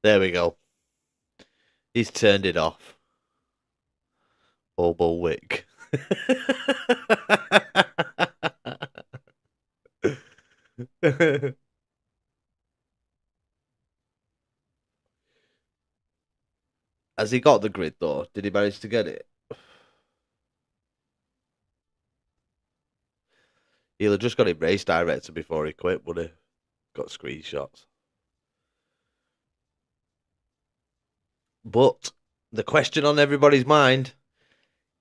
There we go. He's turned it off. Obo Wick. Has he got the grid though? Did he manage to get it? He'll have just got it race director before he quit, would he? Got screenshots. But the question on everybody's mind,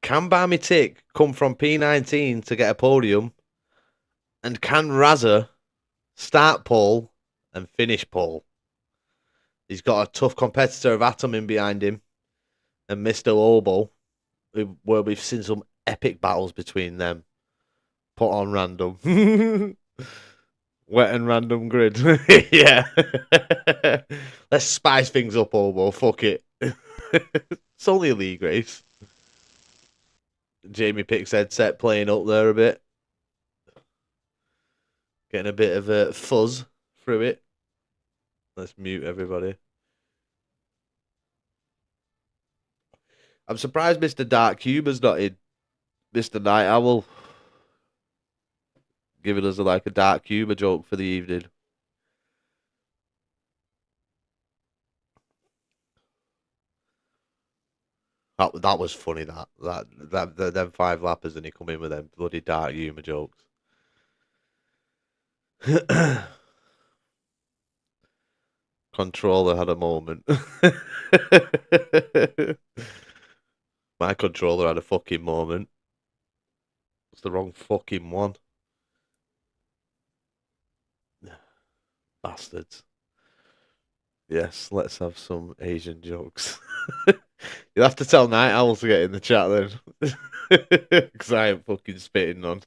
can Barmy Tick come from P19 to get a podium? And can Razza start pole and finish pole? He's got a tough competitor of Atom in behind him and Mr. Obo, where we've seen some epic battles between them. Put on random. Wet and random grid. Yeah. Let's spice things up, Obo. Fuck it. It's only a league race. Jamie Pick's headset playing up there a bit. Getting a bit of a fuzz through it. Let's mute everybody. I'm surprised Mr. Dark Cuba's not in. Mr. Night Owl giving us a Dark Cuba joke for the evening. That was funny. Them five lappers and he come in with them bloody dark humour jokes. Controller had a moment. My controller had a fucking moment. It's the wrong fucking one. Bastards. Yes, let's have some Asian jokes. You'll have to tell Night Owl to get in the chat then. Because I ain't fucking spitting on.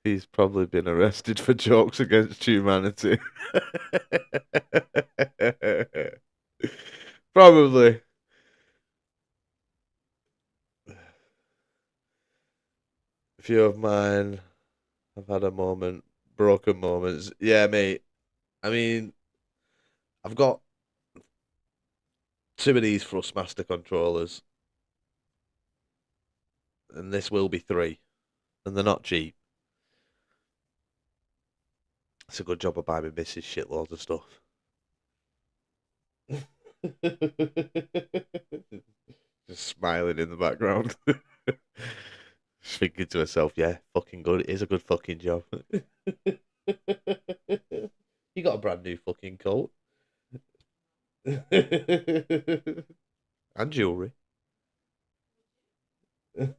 He's probably been arrested for jokes against humanity. Probably. A few of mine have had a moment, broken moments. Yeah, mate. I mean, I've got two of these Thrustmaster controllers, and this will be three, and they're not cheap. It's a good job of buying my missus shitloads of stuff. Just smiling in the background. Just thinking to herself, yeah, fucking good. It is a good fucking job. You got a brand new fucking coat. And jewellery. I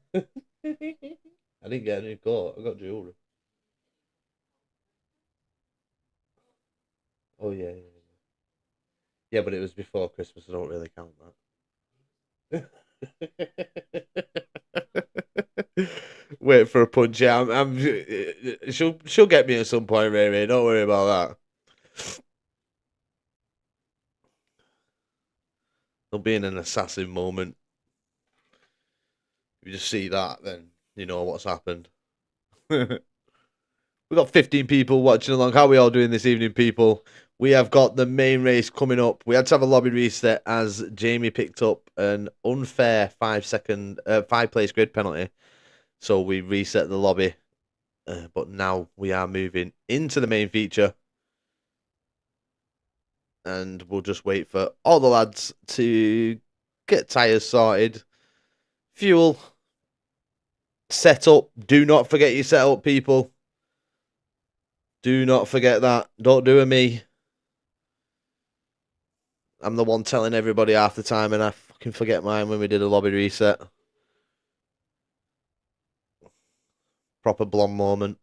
didn't get a new coat. I got jewellery. Oh, yeah, yeah. Yeah, but it was before Christmas. I don't really count that. Wait for a punch. Yeah, she'll get me at some point, Ray Ray. Don't worry about that. There'll be an assassin moment. If you just see that, then you know what's happened. We've got 15 people watching along. How are we all doing this evening, people? We have got the main race coming up. We had to have a lobby reset as Jamie picked up an unfair 5-place grid penalty. So we reset the lobby. But now we are moving into the main feature. And we'll just wait for all the lads to get tyres sorted. Fuel. Set up. Do not forget your setup, people. Do not forget that. Don't do a me. I'm the one telling everybody half the time, and I fucking forget mine when we did a lobby reset. Proper blonde moment.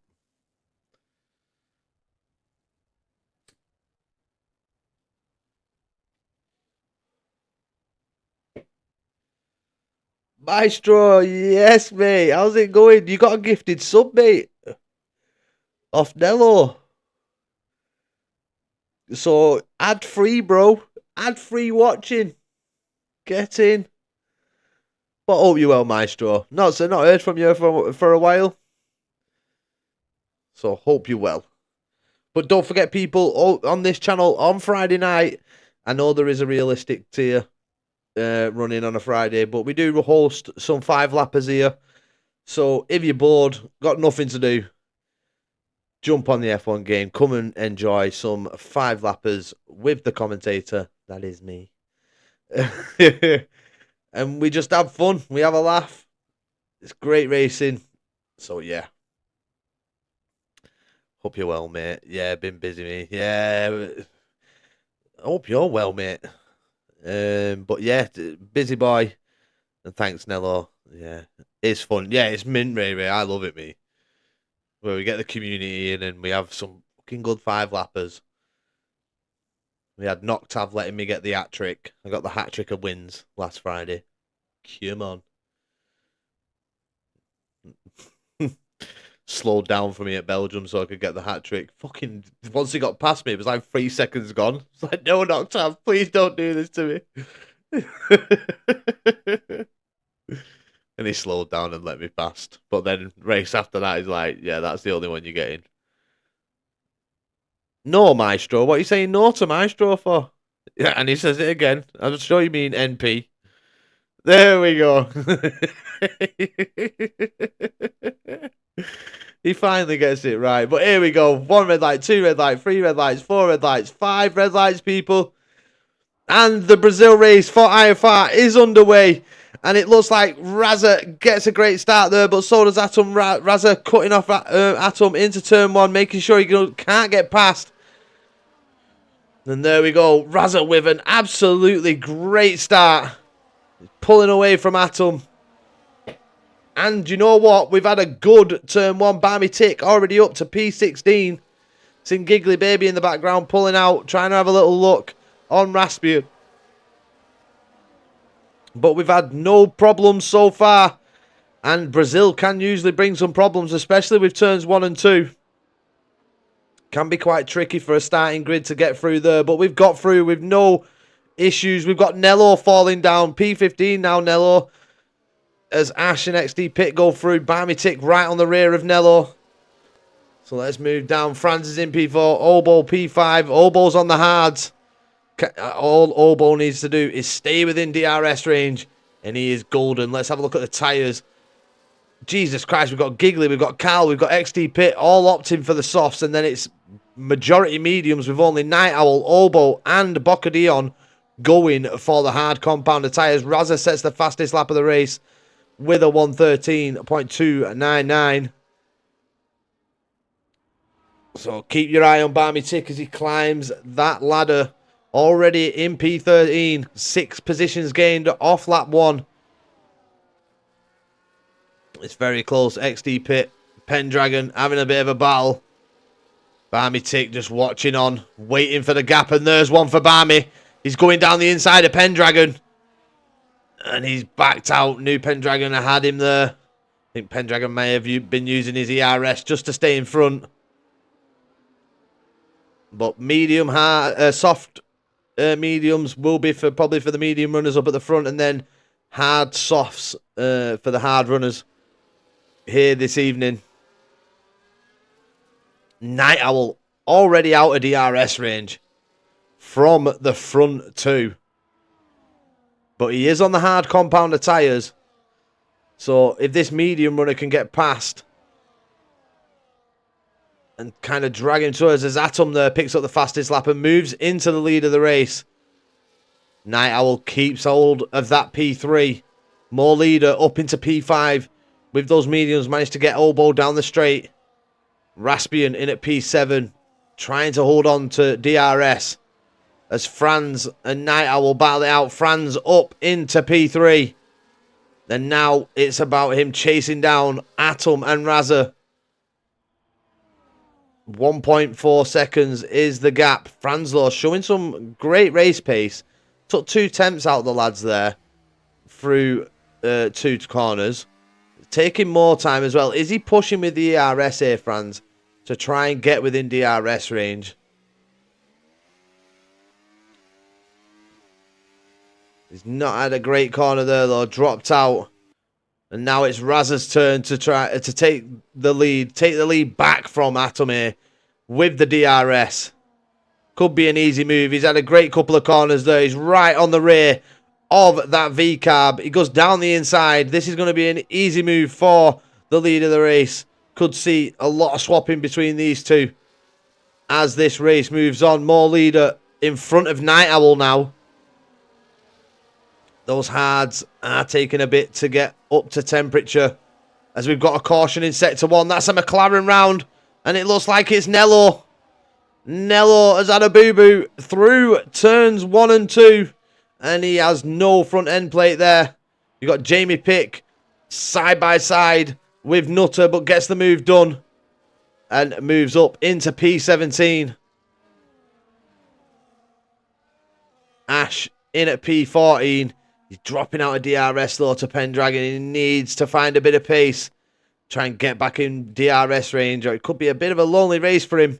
Maestro, yes, mate. How's it going? You got a gifted sub, mate. Off Nello. So, ad-free, bro. Ad-free watching. Get in. But hope you well, Maestro. Not heard from you for a while. So, hope you well. But don't forget, people, on this channel on Friday night, I know there is a realistic tier running on a Friday, but we do host some 5-lappers here. So if you're bored, got nothing to do, jump on the F1 game, come and enjoy some 5-lappers with the commentator. That is me. And we just have fun. We have a laugh. It's great racing. So yeah. Hope you're well, mate. Yeah, been busy, mate. Yeah. I hope you're well, mate. But yeah, busy boy. And thanks, Nello. Yeah. It's fun. Yeah, it's mint, Ray. I love it, me. Where we get the community in and we have some fucking good 5-lappers. We had Noctav letting me get the hat trick. I got the hat trick of wins last Friday. Come on. Slowed down for me at Belgium so I could get the hat trick. Fucking, once he got past me, it was like 3 seconds gone. It's like, no, Noctav, please don't do this to me. And he slowed down and let me past. But then race after that, he's like, yeah, that's the only one you're getting. No, Maestro. What are you saying no to Maestro for? Yeah, and he says it again. I'm sure you mean NP. There we go. He finally gets it right. But here we go. 1 red light, 2 red light, 3 red lights, 4 red lights, 5 red lights, people. And the Brazil race for IFR is underway. And it looks like Raza gets a great start there, but so does Atom. Raza cutting off Atom into turn 1, making sure he can't get past. And there we go. Raza with an absolutely great start. Pulling away from Atom. And you know what? We've had a good turn 1. Barmy Tick already up to P16. Seeing Giggly Baby in the background pulling out, trying to have a little look on Raspian. But we've had no problems so far. And Brazil can usually bring some problems, especially with turns 1 and 2. Can be quite tricky for a starting grid to get through there. But we've got through with no issues. We've got Nello falling down. P15 now, Nello. As Ash and XD Pit go through. Barmy Tick right on the rear of Nello. So let's move down. Franz is in P4. Obo P5. Obo's on the hards. All Obo needs to do is stay within DRS range. And he is golden. Let's have a look at the tyres. Jesus Christ, we've got Giggly, we've got Carl, we've got XD Pit, all opting for the softs. And then it's majority mediums with only Night Owl, Obo and Boca Dion going for the hard compounder tyres. Raza sets the fastest lap of the race with a 1:13.299. So keep your eye on Barmy Tick as he climbs that ladder. Already in P13. 6 positions gained off lap 1. It's very close. XD Pit, Pendragon having a bit of a battle. Barmy Tick just watching on, waiting for the gap. And there's one for Barmy. He's going down the inside of Pendragon. And he's backed out. New Pendragon had him there. I think Pendragon may have been using his ERS just to stay in front. But medium, hard, soft mediums will be probably for the medium runners up at the front. And then hard softs for the hard runners here this evening. Night Owl already out of DRS range from the front 2. But he is on the hard compounder tyres. So if this medium runner can get past and kind of drag him towards as Atom there picks up the fastest lap and moves into the lead of the race. Night Owl keeps hold of that P3. More leader up into P5. With those mediums managed to get Obo down the straight. Raspian in at P7. Trying to hold on to DRS. As Franz and Night Owl battle it out. Franz up into P3. And now it's about him chasing down Atom and Raza. 1.4 seconds is the gap. Franzlo showing some great race pace. Took 2 attempts out of the lads there. Through 2 corners. Taking more time as well. Is he pushing with the ERS here, Franz? To try and get within DRS range. He's not had a great corner there though. Dropped out. And now it's Raza's turn to try to take the lead. Take the lead back from Atom here. With the DRS. Could be an easy move. He's had a great couple of corners there. He's right on the rear of that V-carb. He goes down the inside. This is going to be an easy move for the lead of the race. Could see a lot of swapping between these two as this race moves on. More leader in front of Night Owl now. Those hards are taking a bit to get up to temperature as we've got a caution in sector 1. That's a McLaren round and it looks like it's Nello. Nello has had a boo-boo through turns 1 and 2. And he has no front end plate there. You've got Jamie Pick side by side with Nutter, but gets the move done. And moves up into P17. Ash in at P14. He's dropping out of DRS though to Pendragon. He needs to find a bit of pace. Try and get back in DRS range. Or it could be a bit of a lonely race for him.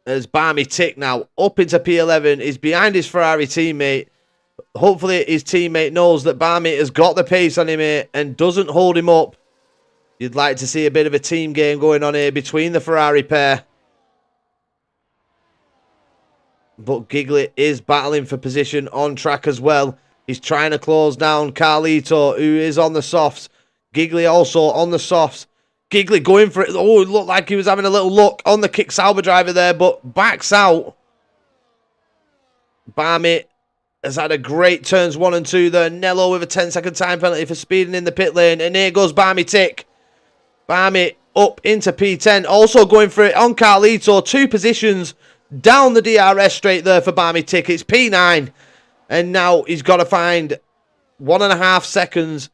As Barmy Tick now up into P11 is behind his Ferrari teammate. Hopefully his teammate knows that Barmy has got the pace on him here and doesn't hold him up. You'd like to see a bit of a team game going on here between the Ferrari pair. But Giggly is battling for position on track as well. He's trying to close down Carlito, who is on the softs. Giggly also on the softs. Giggly going for it. Oh, it looked like he was having a little look on the kick Sauber driver there, but backs out. Barmy has had a great turns 1 and 2 there. Nello with a 10-second time penalty for speeding in the pit lane. And here goes Barmy Tick. Barmy up into P10. Also going for it on Carlito. 2 positions down the DRS straight there for Barmy Tick. It's P9. And now he's got to find 1.5 seconds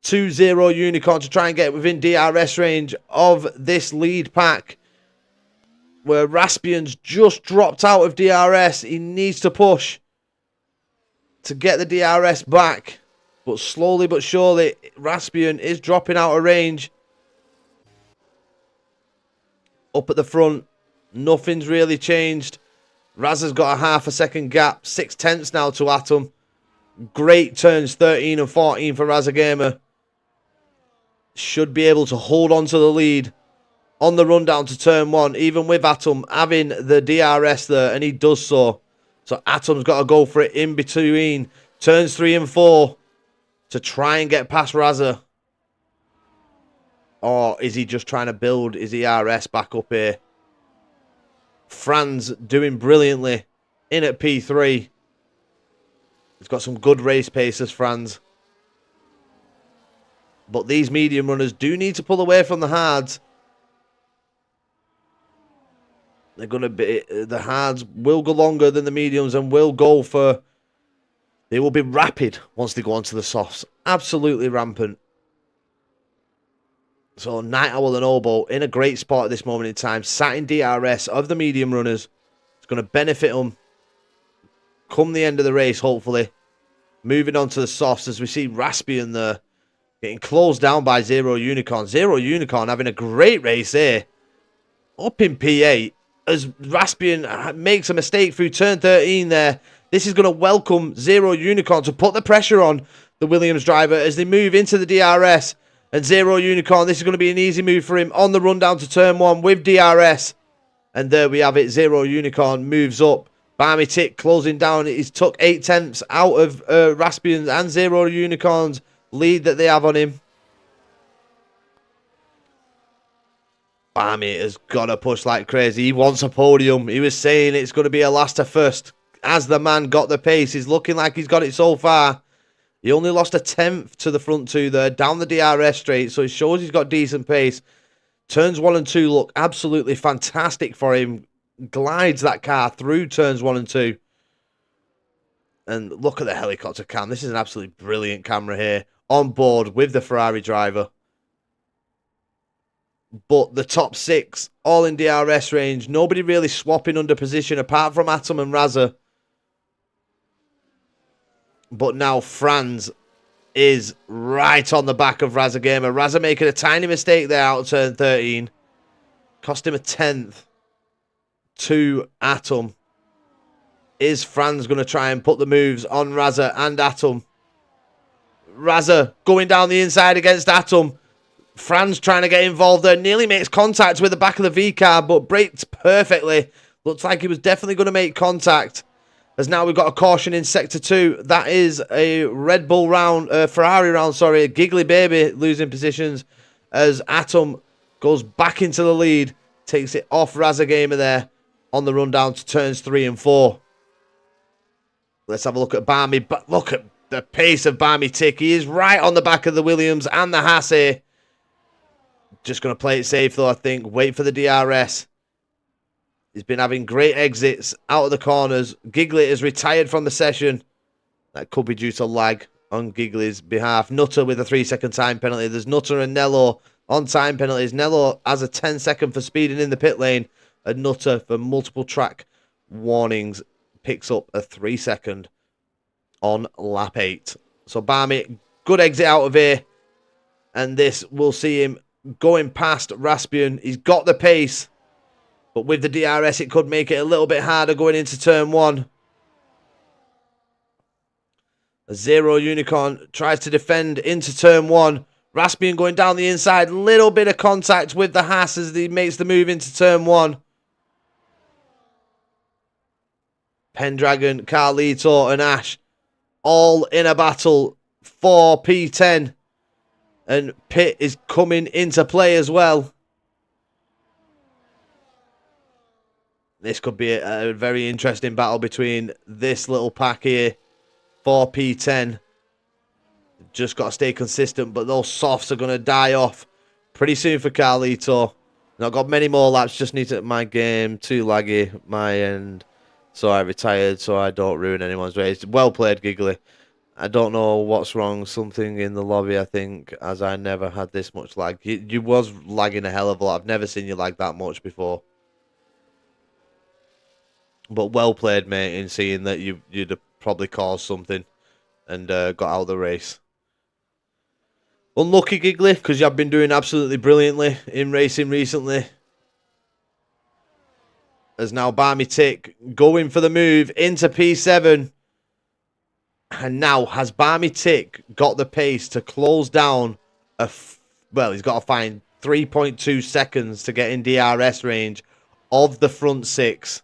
to 0 Unicorn to try and get within DRS range of this lead pack. Where Raspian's just dropped out of DRS. He needs to push to get the DRS back. But slowly but surely, Raspian is dropping out of range. Up at the front, nothing's really changed. Raz has got a 0.5 second gap. 0.6 now to Atom. Great turns 13 and 14 for Razagamer. Should be able to hold on to the lead on the run down to turn 1, even with Atom having the DRS there, and he does so. So Atom's got to go for it in between turns 3 and 4 to try and get past Razza. Or is he just trying to build his ERS back up here? Franz doing brilliantly in at P3. He's got some good race paces, Franz. But these medium runners do need to pull away from the hards. They're going to be... The hards will go longer than the mediums and will go for... They will be rapid once they go onto the softs. Absolutely rampant. So Night Owl and Oboe in a great spot at this moment in time. Sat in DRS of the medium runners. It's going to benefit them come the end of the race, hopefully. Moving on to the softs as we see Raspian there getting closed down by Zero Unicorn. Zero Unicorn having a great race here. Up in P8 as Raspian makes a mistake through turn 13 there. This is going to welcome Zero Unicorn to put the pressure on the Williams driver as they move into the DRS. And Zero Unicorn, this is going to be an easy move for him on the run down to turn 1 with DRS. And there we have it. Zero Unicorn moves up. Barmy Tick closing down. He's took 0.8 out of Raspian's and Zero Unicorn's lead that they have on him. Barmy has got to push like crazy. He wants a podium. He was saying it's going to be a last to first. As the man got the pace, he's looking like he's got it so far. He only lost 1/10 to the front 2 there, down the DRS straight, so it shows he's got decent pace. Turns 1 and 2 look absolutely fantastic for him. Glides that car through turns 1 and 2. And look at the helicopter cam. This is an absolutely brilliant camera here. On board with the Ferrari driver. But the top 6, all in DRS range. Nobody really swapping under position apart from Atom and Razza. But now Franz is right on the back of Razagamer. Razza making a tiny mistake there out of turn 13. Cost him 1/10 to Atom. Is Franz going to try and put the moves on Razza and Atom? Razza going down the inside against Atom. Franz trying to get involved there. Nearly makes contact with the back of the V car, but brakes perfectly. Looks like he was definitely going to make contact. As now we've got a caution in Sector 2. That is a Red Bull round, Ferrari round, sorry. A Giggly Baby losing positions as Atom goes back into the lead. Takes it off Razagamer there on the run down to turns 3 and 4. Let's have a look at Barmy. But look at the pace of Barmy Tick. He is right on the back of the Williams and the Haas here. Just going to play it safe though, I think. Wait for the DRS. He's been having great exits out of the corners. Giggly is retired from the session. That could be due to lag on Giggly's behalf. Nutter with a 3-second time penalty. There's Nutter and Nello on time penalties. Nello has a 10-second for speeding in the pit lane. And Nutter for multiple track warnings picks up a 3-second on lap 8. So Barmy, good exit out of here. And this will see him going past Raspian. He's got the pace. But with the DRS, it could make it a little bit harder going into turn 1. A Zero Unicorn tries to defend into turn 1. Raspian going down the inside. Little bit of contact with the Haas as he makes the move into turn 1. Pendragon, Carlito and Ash all in a battle for P10. And Pitt is coming into play as well. This could be a very interesting battle between this little pack here. 4P10. Just got to stay consistent, but those softs are going to die off pretty soon for Carlito. Not got many more laps, just need to... My game, too laggy, my end. So I retired, so I don't ruin anyone's race. Well played, Giggly. I don't know what's wrong, something in the lobby, I think, as I never had this much lag. You was lagging a hell of a lot. I've never seen you lag that much before. But well played, mate, in seeing that you'd have probably caused something and got out of the race. Unlucky, Giggly, because you have been doing absolutely brilliantly in racing recently. As now Barmy Tick going for the move into P7. And now has Barmy Tick got the pace to close down well, he's got to find 3.2 seconds to get in DRS range of the front six.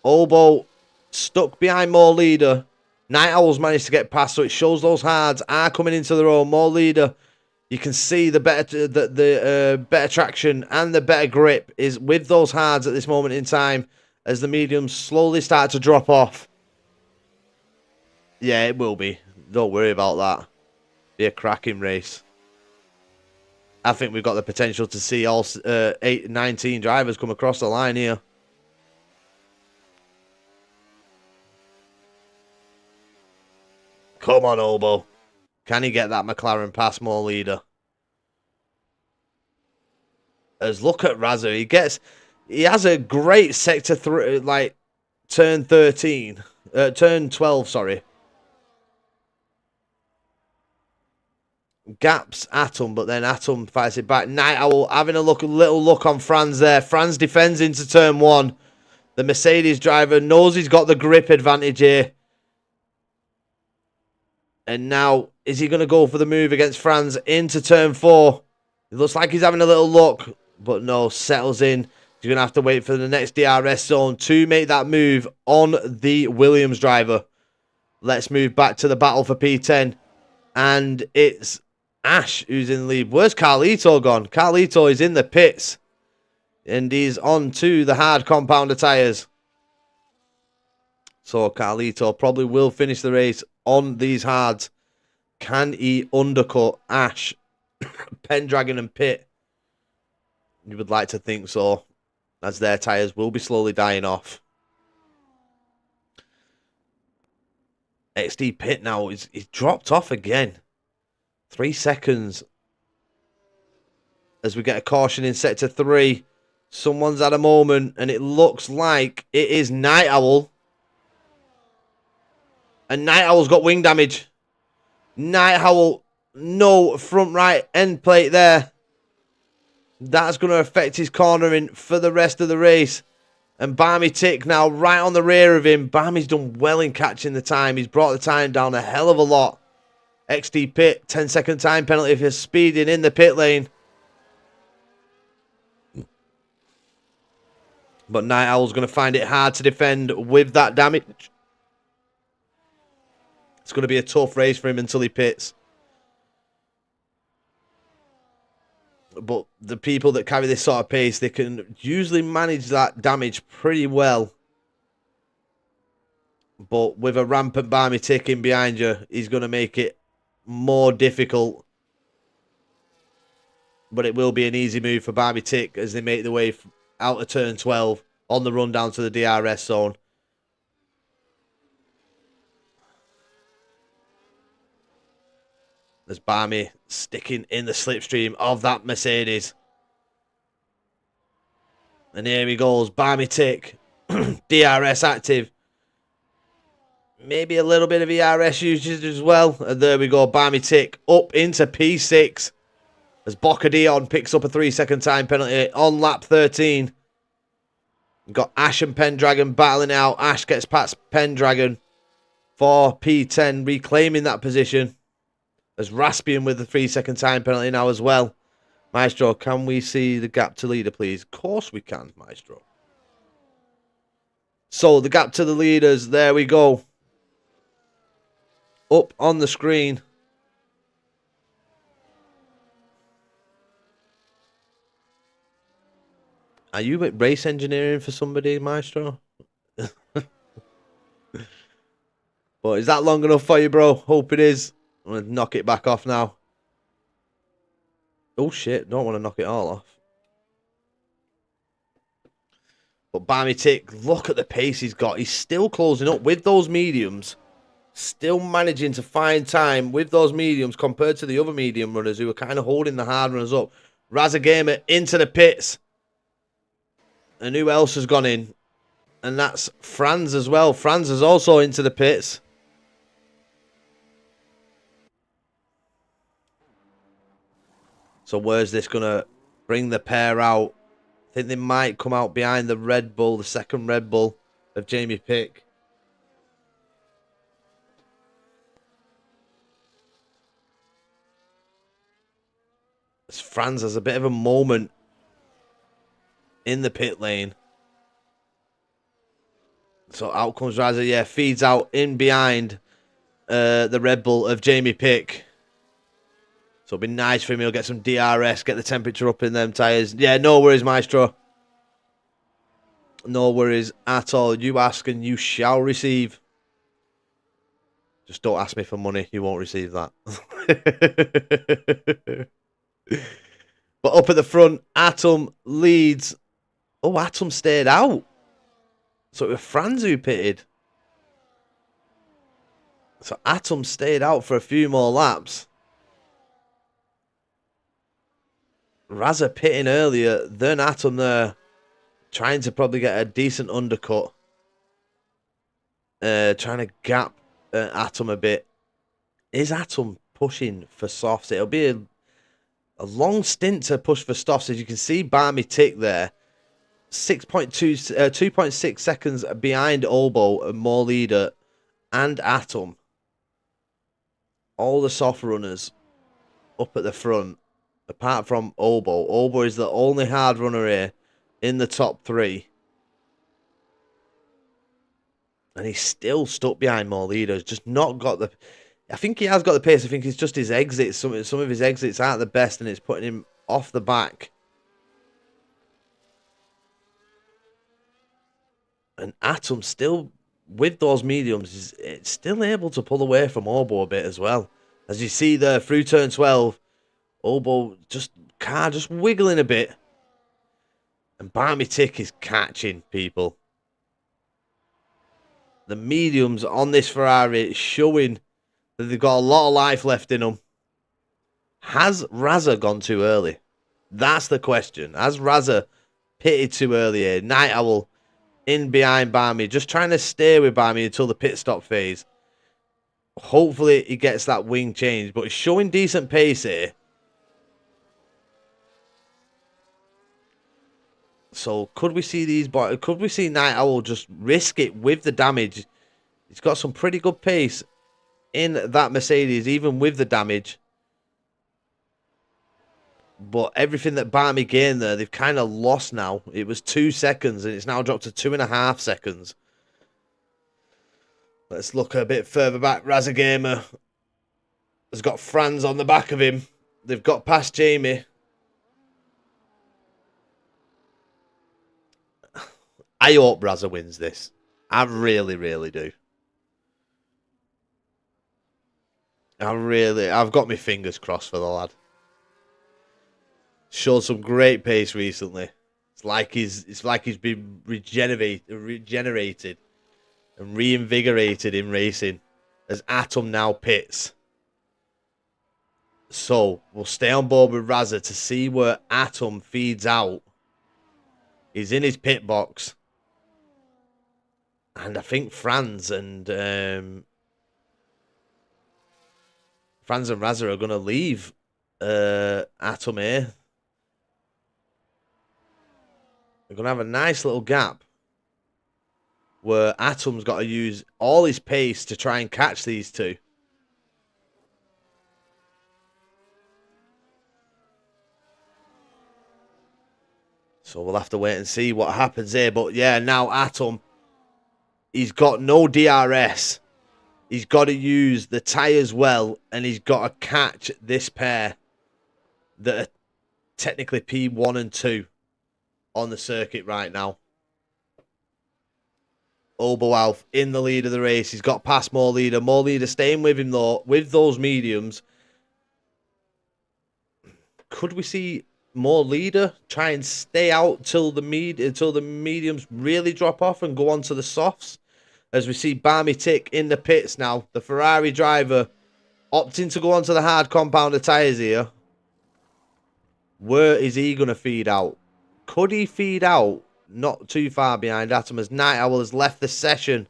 Obo stuck behind more leader. Night Owl's managed to get past, so it shows those hards are coming into their own. More leader. You can see the better traction and the better grip is with those hards at this moment in time as the mediums slowly start to drop off. Yeah, it will be. Don't worry about that. Be a cracking race. I think we've got the potential to see all 19 drivers come across the line here. Come on, Obo. Can he get that McLaren past more leader? As look at Razza. He has a great sector 3, like turn 12, sorry. Gaps Atom, but then Atom fights it back. Night Owl having a little look on Franz there. Franz defends into turn 1. The Mercedes driver knows he's got the grip advantage here. And now, is he going to go for the move against Franz into turn 4? It looks like he's having a little look, but no, settles in. He's going to have to wait for the next DRS zone to make that move on the Williams driver. Let's move back to the battle for P10. And it's Ash who's in the lead. Where's Carlito gone? Carlito is in the pits. And he's on to the hard compounder tyres. So Carlito probably will finish the race on these hards. Can he undercut Ash, Pendragon and Pitt? You would like to think so, as their tyres will be slowly dying off. XD Pitt now, he's dropped off again. 3 seconds. As we get a caution in sector 3. Someone's had a moment, and it looks like it is Night Owl. And Night Owl's got wing damage. Night Owl, no front right end plate there. That's going to affect his cornering for the rest of the race. And Barmy Tick now right on the rear of him. Barmy's done well in catching the time. He's brought the time down a hell of a lot. XD Pit, 10-second time penalty for speeding in the pit lane. But Night Owl's going to find it hard to defend with that damage. It's going to be a tough race for him until he pits. But the people that carry this sort of pace, they can usually manage that damage pretty well. But with a rampant Barmy ticking behind you, he's going to make it more difficult. But it will be an easy move for Barmy Tick as they make their way out of turn 12 on the run down to the DRS zone. There's Barmy sticking in the slipstream of that Mercedes. And here he goes. Barmy Tick. DRS active. Maybe a little bit of ERS usage as well. And there we go. Barmy Tick up into P6. As Boca Dion picks up a 3-second time penalty on lap 13. We've got Ash and Pendragon battling out. Ash gets past Pendragon for P10, reclaiming that position. As Raspian with the 3-second time penalty now as well. Maestro, can we see the gap to leader, please? Of course we can, Maestro. So, the gap to the leaders, there we go. Up on the screen. Are you race engineering for somebody, Maestro? But is that long enough for you, bro? Hope it is. I'm going to knock it back off now. Oh, shit. Don't want to knock it all off. But Barmy Tick, look at the pace he's got. He's still closing up with those mediums. Still managing to find time with those mediums compared to the other medium runners who are kind of holding the hard runners up. Razza Gamer into the pits. And who else has gone in? And that's Franz as well. Franz is also into the pits. So where's this going to bring the pair out? I think they might come out behind the Red Bull, the second Red Bull of Jamie Pick. As Franz has a bit of a moment in the pit lane. So out comes Razza, yeah, feeds out in behind the Red Bull of Jamie Pick. So it'll be nice for him. He'll get some DRS, get the temperature up in them tyres. Yeah, no worries, Maestro. No worries at all. You ask and you shall receive. Just don't ask me for money. You won't receive that. But up at the front, Atom leads. Oh, Atom stayed out. So it was Franz who pitted. So Atom stayed out for a few more laps. Razza pitting earlier, then Atom there, trying to probably get a decent undercut. Trying to gap Atom a bit. Is Atom pushing for softs? It'll be a long stint to push for softs. As you can see, Barmy Tick there. 2.6 seconds behind Obo, more leader, and Atom. All the soft runners up at the front. Apart from Obo. Obo is the only hard runner here in the top three. And he's still stuck behind more leaders. Just not got the... I think he has got the pace. I think it's just his exits. Some of his exits aren't the best and it's putting him off the back. And Atom still, with those mediums, is still able to pull away from Obo a bit as well. As you see there, through turn 12... Obo just wiggling a bit. And Barmy Tick is catching people. The mediums on this Ferrari showing that they've got a lot of life left in them. Has Razza gone too early? That's the question. Has Razza pitted too early here? Night Owl in behind Barmy. Just trying to stay with Barmy until the pit stop phase. Hopefully he gets that wing change. But he's showing decent pace here. So could we see these boys? Could we see Night Owl just risk it with the damage? He's got some pretty good pace in that Mercedes, even with the damage. But everything that Barmy gained there, they've kind of lost now. It was 2 seconds, and it's now dropped to 2.5 seconds. Let's look a bit further back. Razza Gamer has got Franz on the back of him. They've got past Jamie. I hope Razza wins this. I really, really do. I've got my fingers crossed for the lad. Showed some great pace recently. It's like he's been regenerated and reinvigorated in racing as Atom now pits. So we'll stay on board with Razza to see where Atom feeds out. He's in his pit box. And I think Franz and Razza are going to leave Atom here. They're going to have a nice little gap where Atom's got to use all his pace to try and catch these two. So we'll have to wait and see what happens here. But yeah, now Atom, he's got no DRS. He's got to use the tyres well, and he's got to catch this pair that are technically P1 and 2. on the circuit right now. Obo Alf in the lead of the race. He's got past More Leader. More Leader staying with him though, with those mediums. Could we see More Leader try and stay out until the mediums really drop off and go on to the softs? As we see Barmy Tick in the pits now. The Ferrari driver opting to go onto the hard compounder tyres here. Where is he going to feed out? Could he feed out? Not too far behind Atom as Night Owl has left the session.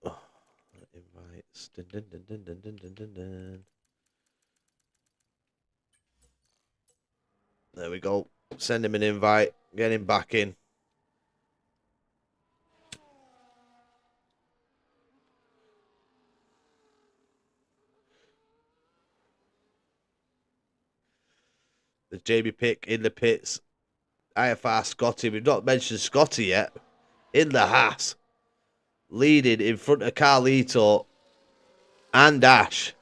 Oh, invites. Dun, dun, dun, dun, dun, dun, dun, dun. There we go. Send him an invite. Get him back in. The JB Pick in the pits. IFR Scotty. We've not mentioned Scotty yet. In the Haas. Leading in front of Carlito and Ash.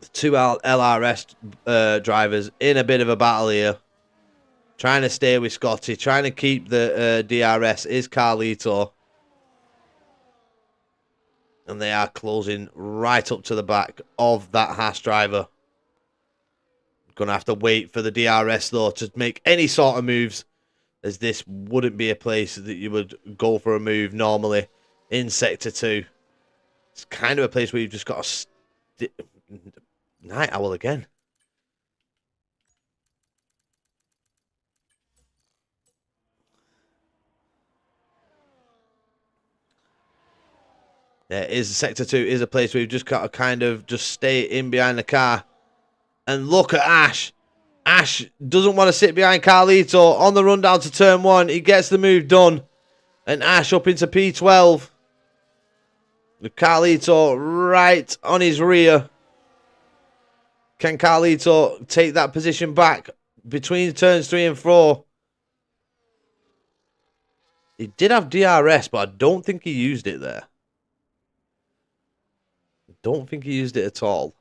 The two LRS drivers in a bit of a battle here. Trying to stay with Scotty. Trying to keep the DRS is Carlito. And they are closing right up to the back of that Haas driver. Going to have to wait for the DRS, though, to make any sort of moves, as this wouldn't be a place that you would go for a move normally in Sector 2. It's kind of a place where you've just got to... Night Owl again. Yeah, Sector 2 is a place where you've just got to kind of just stay in behind the car. And look at Ash. Ash doesn't want to sit behind Carlito on the run down to turn 1. He gets the move done. And Ash up into P12. With Carlito right on his rear. Can Carlito take that position back between turns 3 and 4? He did have DRS, but I don't think he used it there. I don't think he used it at all.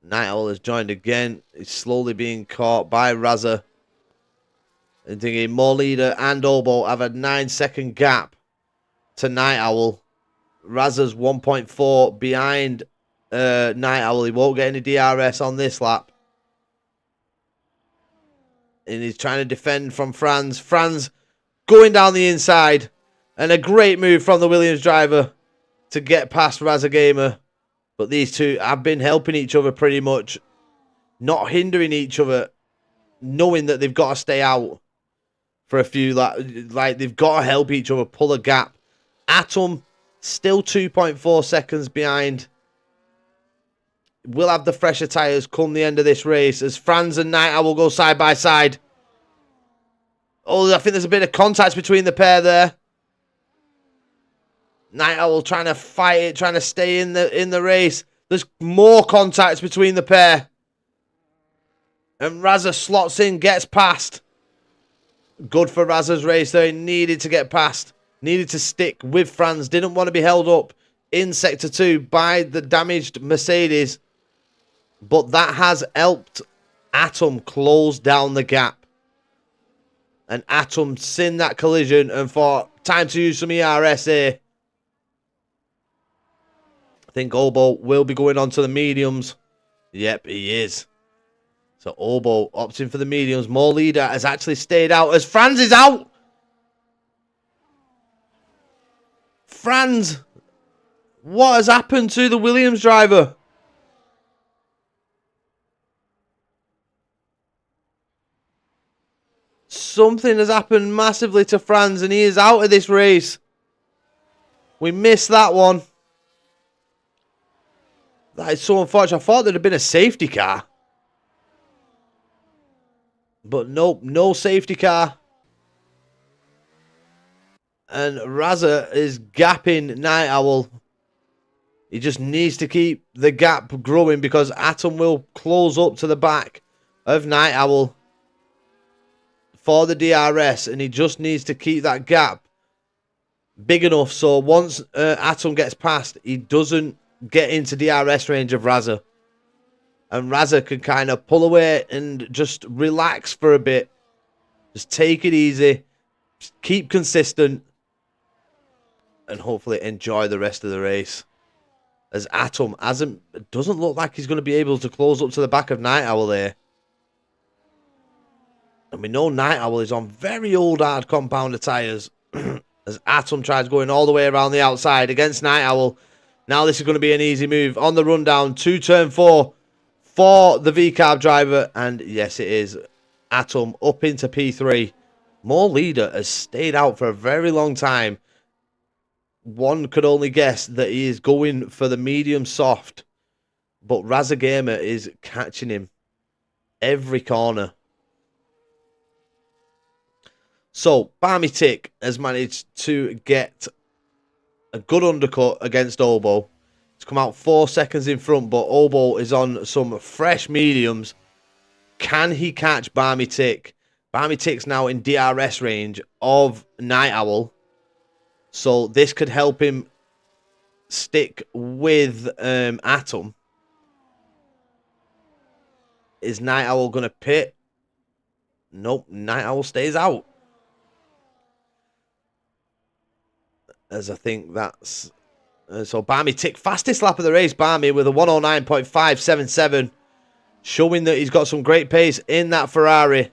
Night Owl has joined again. He's slowly being caught by Razza. And thinking More Leader and Obo have a 9-second gap to Night Owl. Razza's 1.4 behind Night Owl. He won't get any DRS on this lap. And he's trying to defend from Franz. Franz going down the inside. And a great move from the Williams driver to get past Razza Gamer. But these two have been helping each other pretty much. Not hindering each other. Knowing that they've got to stay out for a few. Like they've got to help each other pull a gap. Atom still 2.4 seconds behind. We'll have the fresher tyres come the end of this race. As Franz and Night Owl go side by side. Oh, I think there's a bit of contact between the pair there. Night Owl trying to fight it, trying to stay in the race. There's more contacts between the pair. And Razza slots in, gets past. Good for Razza's race there. He needed to get past. Needed to stick with Franz. Didn't want to be held up in Sector 2 by the damaged Mercedes. But that has helped Atom close down the gap. And Atom seen that collision and thought, time to use some ERS here. I think Obo will be going on to the mediums. Yep, he is. So Obo opting for the mediums. More Leader has actually stayed out as Franz is out. Franz, what has happened to the Williams driver? Something has happened massively to Franz and he is out of this race. We missed that one. That is so unfortunate. I thought there'd have been a safety car. But nope, no safety car. And Razza is gapping Night Owl. He just needs to keep the gap growing because Atom will close up to the back of Night Owl for the DRS. And he just needs to keep that gap big enough so once Atom gets past, he doesn't get into DRS range of Razza. And Raza can kind of pull away and just relax for a bit. Just take it easy. Just keep consistent. And hopefully enjoy the rest of the race. As Atom doesn't look like he's going to be able to close up to the back of Night Owl there. And we know Night Owl is on very old hard compounder tyres. As Atom tries going all the way around the outside against Night Owl. Now this is going to be an easy move. On the rundown to turn 4 for the V-Carb driver. And yes, it is. Atom up into P3. More Leader has stayed out for a very long time. One could only guess that he is going for the medium soft. But Raza Gamer is catching him every corner. So, Barmy Tick has managed to get a good undercut against Obo. It's come out 4 seconds in front, but Obo is on some fresh mediums. Can he catch Barmy Tick? Barmy Tick's now in DRS range of Night Owl. So this could help him stick with Atom. Is Night Owl going to pit? Nope, Night Owl stays out. As I think that's... so Barmy Tick, fastest lap of the race, Barmy, with a 109.577. Showing that he's got some great pace in that Ferrari.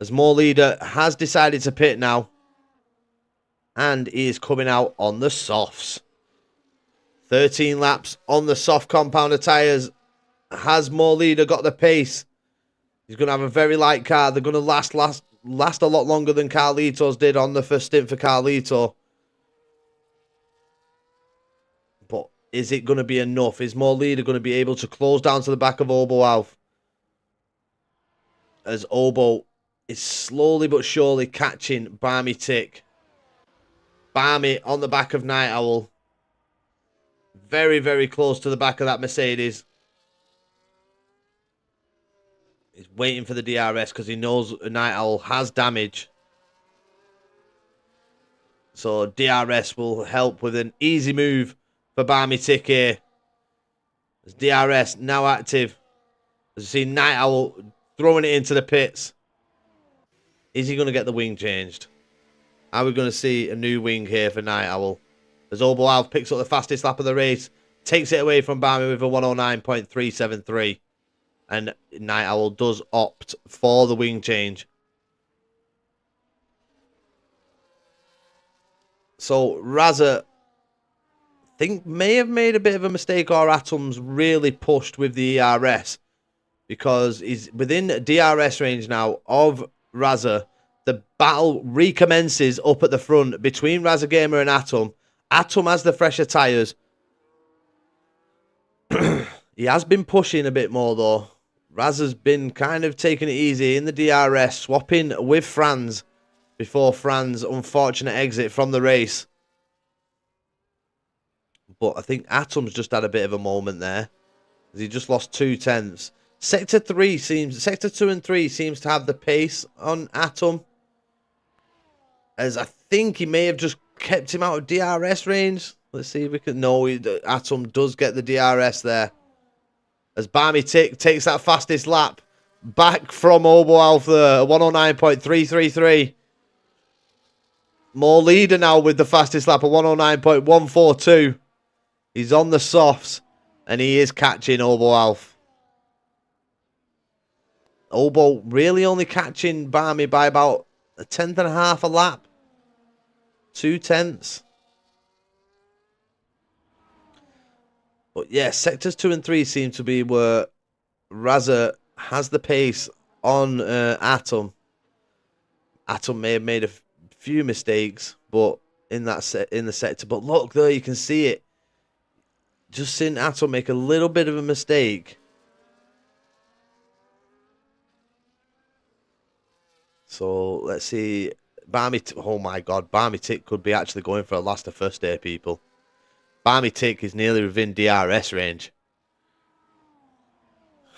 As More Leader has decided to pit now. And he is coming out on the softs. 13 laps on the soft compounder tyres. Has More Leader got the pace? He's going to have a very light car. They're going to last a lot longer than Carlitos did on the first stint for Carlito. But is it going to be enough? Is More Leader going to be able to close down to the back of Obo Alf? As Obo is slowly but surely catching Barmy Tick. Barmy on the back of Night Owl. Very, very close to the back of that Mercedes. He's waiting for the DRS because he knows Night Owl has damage. So DRS will help with an easy move for Barmy Tick here. As DRS now active. As you see Night Owl throwing it into the pits. Is he going to get the wing changed? Are we going to see a new wing here for Night Owl? As Obo Alf picks up the fastest lap of the race. Takes it away from Barmy with a 109.373. And Night Owl does opt for the wing change. So Raza, I think, may have made a bit of a mistake, or Atom's really pushed with the ERS. Because he's within DRS range now of Raza. The battle recommences up at the front between Raza Gamer and Atom. Atom has the fresher tyres. He has been pushing a bit more though. Raza's been kind of taking it easy in the DRS, swapping with Franz before Franz's unfortunate exit from the race. But I think Atom's just had a bit of a moment there. He just lost 2 tenths. Sector 2 and 3 seems to have the pace on Atom. As I think he may have just kept him out of DRS range. Let's see if we can... No, Atom does get the DRS there. As Barmy Tick takes that fastest lap. Back from Obo Alpha, 109.333. More Leader now with the fastest lap of 109.142. He's on the softs. And he is catching Obo Alpha. Obo really only catching Barmy by about a tenth and a half a lap. 2 tenths. But yeah, sectors 2 and 3 seem to be where Raza has the pace on Atom. Atom may have made a few mistakes, but in the sector. But look there, you can see it. Just seeing Atom make a little bit of a mistake. So let's see. Oh my God, Barmy Tick could be actually going for a last of first day, people. Barmy Tick is nearly within DRS range.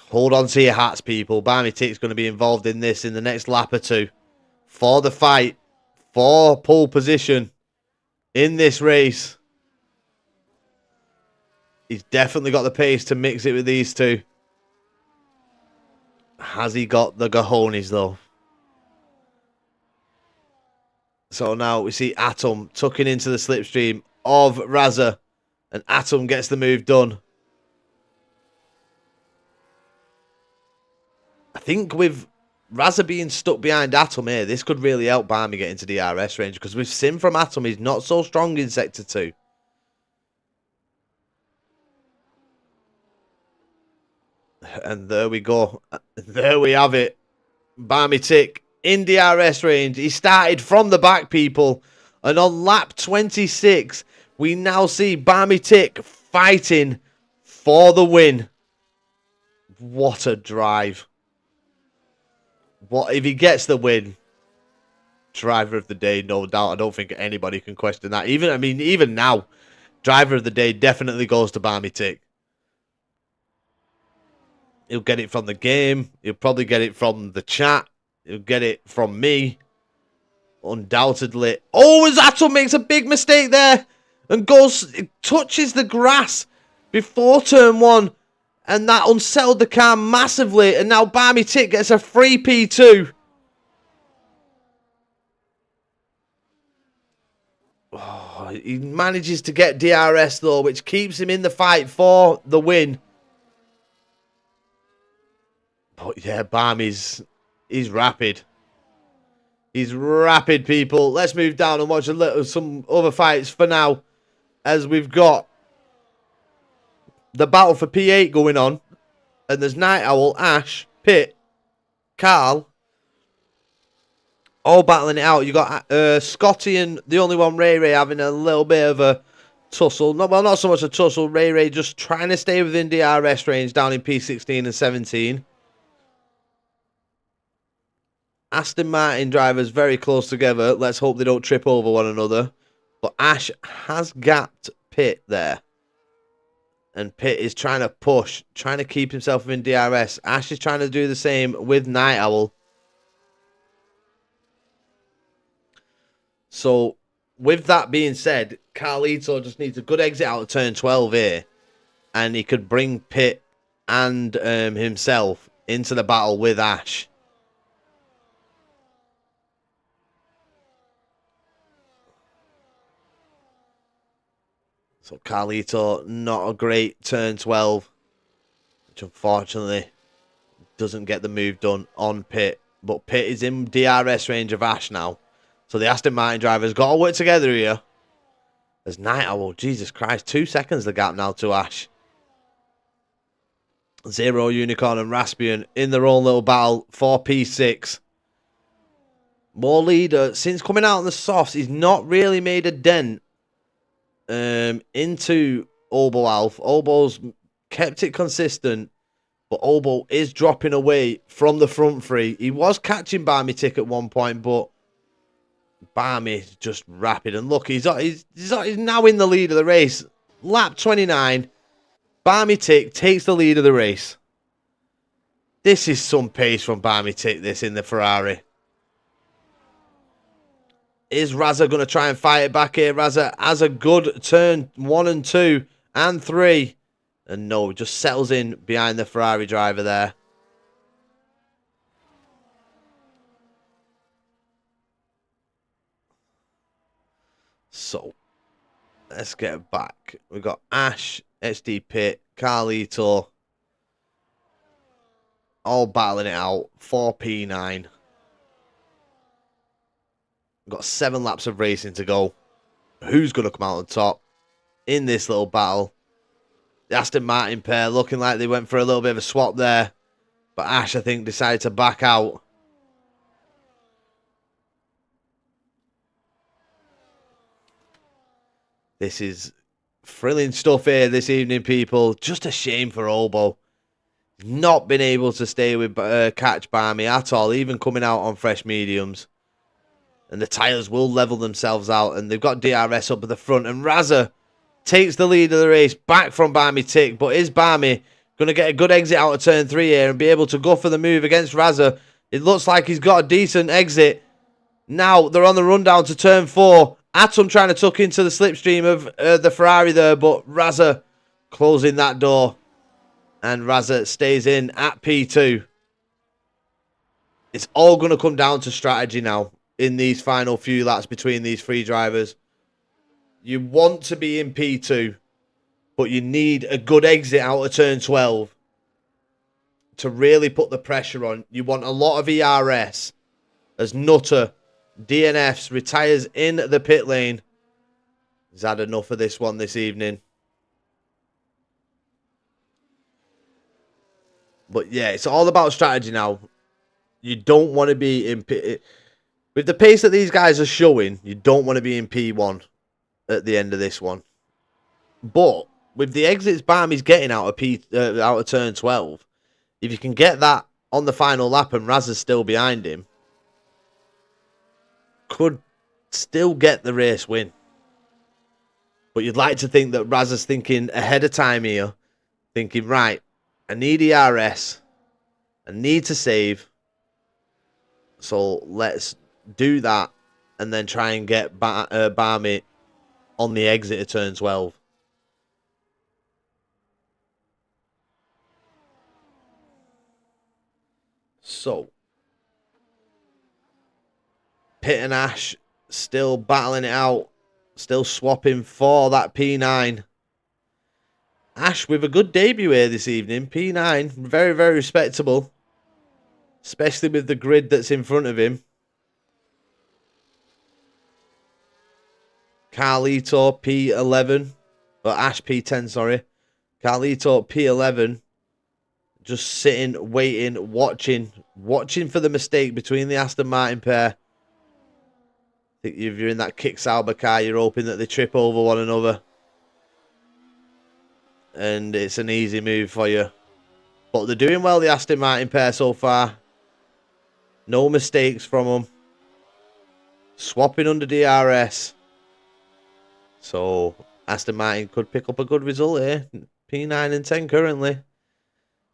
Hold on to your hats, people. Barmy Tick's going to be involved in this in the next lap or two. For the fight. For pole position. In this race. He's definitely got the pace to mix it with these two. Has he got the cojones, though? So now we see Atom tucking into the slipstream of Razza. And Atom gets the move done. I think with Razza being stuck behind Atom here, this could really help Barmy get into DRS range. Because we've seen from Atom, he's not so strong in Sector 2. And there we go. There we have it. Barmy Tick in DRS range. He started from the back, people. And on lap 26, we now see Barmy Tick fighting for the win. What a drive. What if he gets the win? Driver of the day, no doubt. I don't think anybody can question that. Even now, driver of the day definitely goes to Barmy Tick. He'll get it from the game. He'll probably get it from the chat. He'll get it from me. Undoubtedly. Oh, Atom makes a big mistake there. And touches the grass before turn 1. And that unsettled the car massively. And now Barmy Tick gets a free P2. Oh, he manages to get DRS though, which keeps him in the fight for the win. But yeah, Barmy's rapid. He's rapid, people. Let's move down and watch some other fights for now. As we've got the battle for P8 going on. And there's Night Owl, Ash, Pit, Carl. All battling it out. You got Scotty and the only one, Ray, having a little bit of a tussle. Not so much a tussle. Ray just trying to stay within DRS range down in P16 and 17. Aston Martin drivers very close together. Let's hope they don't trip over one another. But Ash has gapped Pit there. And Pit is trying to push, trying to keep himself in DRS. Ash is trying to do the same with Night Owl. So, with that being said, Carlito just needs a good exit out of turn 12 here. And he could bring Pit and himself into the battle with Ash. So Carlito, not a great turn 12, which unfortunately doesn't get the move done on Pit. But Pit is in DRS range of Ash now. So the Aston Martin drivers got to work together here. There's Night Owl, Jesus Christ, 2 seconds the gap now to Ash. Zero, Unicorn and Raspian in their own little battle for P6. More leader, since coming out on the softs, he's not really made a dent into Obo Alf. Obo's kept it consistent, but Obo is dropping away from the front three. He was catching Barmy Tick at one point, but Barmy is just rapid. And look, he's now in the lead of the race. Lap 29. Barmy Tick takes the lead of the race. This is some pace from Barmy Tick, this in the Ferrari. Is Razza going to try and fight it back here? Razza has a good turn 1 and 2 and 3. And no, just settles in behind the Ferrari driver there. So, let's get back. We've got Ash, SD Pit, Carlito. All battling it out. 4P9. Got 7 laps of racing to go. Who's going to come out on top in this little battle? The Aston Martin pair looking like they went for a little bit of a swap there. But Ash, I think, decided to back out. This is thrilling stuff here this evening, people. Just a shame for Obo. Not been able to stay with catch Barmy at all, even coming out on fresh mediums. And the tyres will level themselves out. And they've got DRS up at the front. And Razza takes the lead of the race back from Barmy Tick. But is Barmy going to get a good exit out of turn 3 here and be able to go for the move against Razza? It looks like he's got a decent exit. Now they're on the run down to turn 4. Atom trying to tuck into the slipstream of the Ferrari there. But Razza closing that door. And Razza stays in at P2. It's all going to come down to strategy now in these final few laps between these three drivers. You want to be in P2, but you need a good exit out of turn 12 to really put the pressure on. You want a lot of ERS as Nutter DNFs, retires in the pit lane. He's had enough of this one this evening. But yeah, it's all about strategy now. You don't want to be in P... With the pace that these guys are showing, you don't want to be in P1 at the end of this one. But with the exits Barmy's getting out of turn 12, if you can get that on the final lap and Raz is still behind him, could still get the race win. But you'd like to think that Raz is thinking ahead of time here, thinking, right, I need ERS, I need to save, so let's do that and then try and get Barmy on the exit of turn 12. So, Pitt and Ash still battling it out, still swapping for that P9. Ash with a good debut here this evening. P9, very, very respectable, especially with the grid that's in front of him. Carlito P11, but Ash P10, sorry. Carlito P11, just sitting, waiting, watching for the mistake between the Aston Martin pair. I think if you're in that Kick Sauber car, you're hoping that they trip over one another. And it's an easy move for you. But they're doing well, the Aston Martin pair so far. No mistakes from them. Swapping under DRS. So Aston Martin could pick up a good result here. P9 and 10 currently.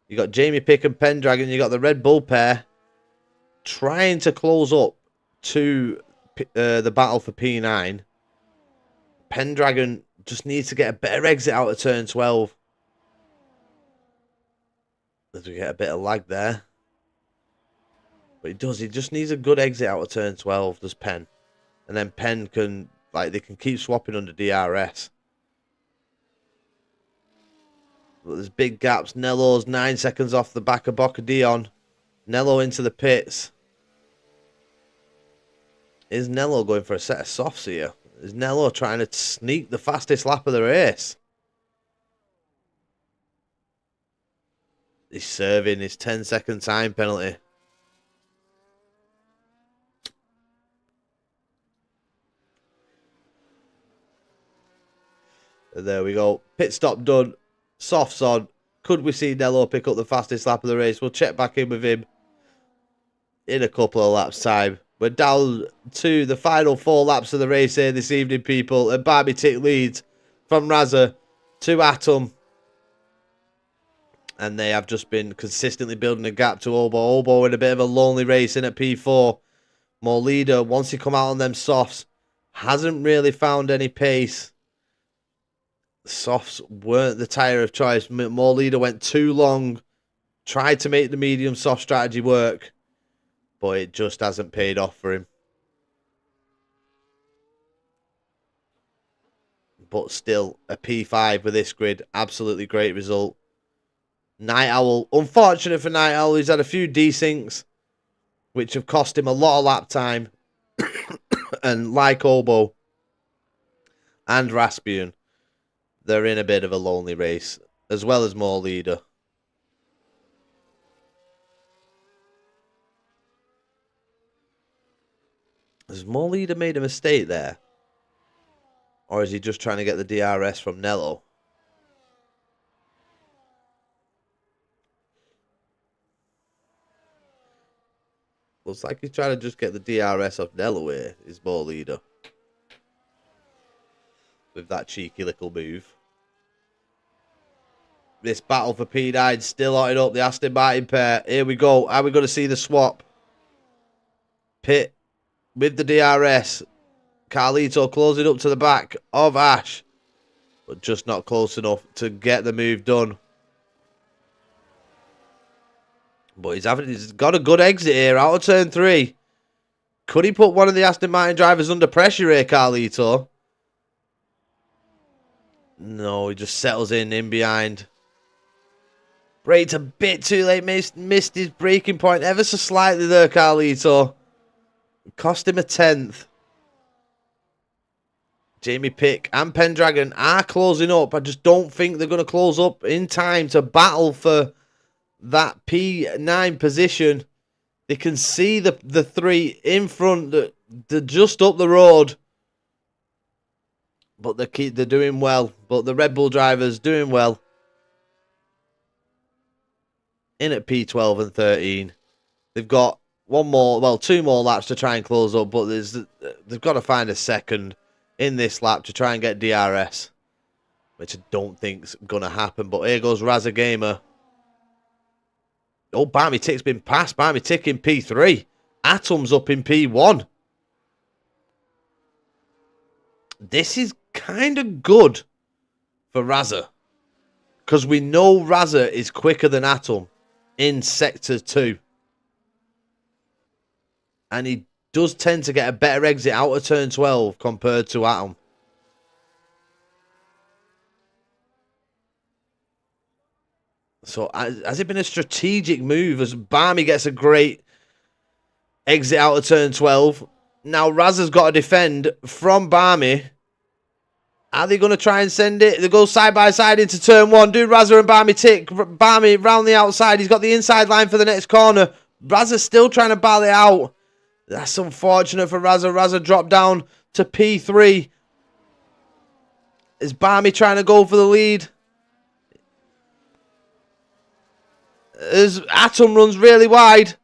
You got Jamie Pick and Pendragon. You got the Red Bull pair trying to close up to the battle for P9. Pendragon just needs to get a better exit out of turn 12. As we get a bit of lag there. But he does. He just needs a good exit out of turn 12, does Penn. And then Penn can, like, they can keep swapping under DRS. But there's big gaps. Nello's 9 seconds off the back of Boca Dion. Nello into the pits. Is Nello going for a set of softs here? Is Nello trying to sneak the fastest lap of the race? He's serving his 10-second time penalty. And there we go. Pit stop done. Softs on. Could we see Nello pick up the fastest lap of the race? We'll check back in with him in a couple of laps' time. We're down to the final 4 laps of the race here this evening, people. And Barbie Tick leads from Raza to Atom. And they have just been consistently building a gap to Obo. Obo in a bit of a lonely race in at P4. More leader, once he come out on them softs, hasn't really found any pace. The softs weren't the tyre of choice. More leader went too long. Tried to make the medium soft strategy work. But it just hasn't paid off for him. But still, a P5 with this grid. Absolutely great result. Night Owl. Unfortunate for Night Owl. He's had a few desyncs, which have cost him a lot of lap time. And like Obo and Raspian, they're in a bit of a lonely race. As well as More Leader. Has More Leader made a mistake there? Or is he just trying to get the DRS from Nello? Looks like he's trying to just get the DRS off Nello here, is More Leader. With that cheeky little move. This battle for P9 still hotting up the Aston Martin pair. Here we go. Are we going to see the swap? Pitt with the DRS. Carlito closing up to the back of Ash. But just not close enough to get the move done. But he's got a good exit here out of turn 3. Could he put one of the Aston Martin drivers under pressure here, Carlito? No, he just settles in behind. Braked a bit too late, missed his braking point ever so slightly there, Carlito. Cost him a 10th. Jamie Pick and Pendragon are closing up. I just don't think they're going to close up in time to battle for that P9 position. They can see the 3 in front. They're just up the road. But they're doing well. But the Red Bull drivers doing well. In at P12 and 13. They've got two more laps to try and close up. But they've got to find a second in this lap to try and get DRS. Which I don't think's going to happen. But here goes Raza Gamer. Oh, Barmy Tick's been passed. Barmy Tick in P3. Atom's up in P1. This is kind of good for Raza. Because we know Raza is quicker than Atom in Sector 2. And he does tend to get a better exit out of turn 12 compared to Atom. So has it been a strategic move as Barmy gets a great exit out of turn 12? Now Raza's got to defend from Barmy. Are they going to try and send it? They go side by side into turn 1. Do Raza and Barmy tick. Barmy round the outside. He's got the inside line for the next corner. Raza's still trying to battle it out. That's unfortunate for Raza. Raza dropped down to P3. Is Barmy trying to go for the lead? As Atom runs really wide.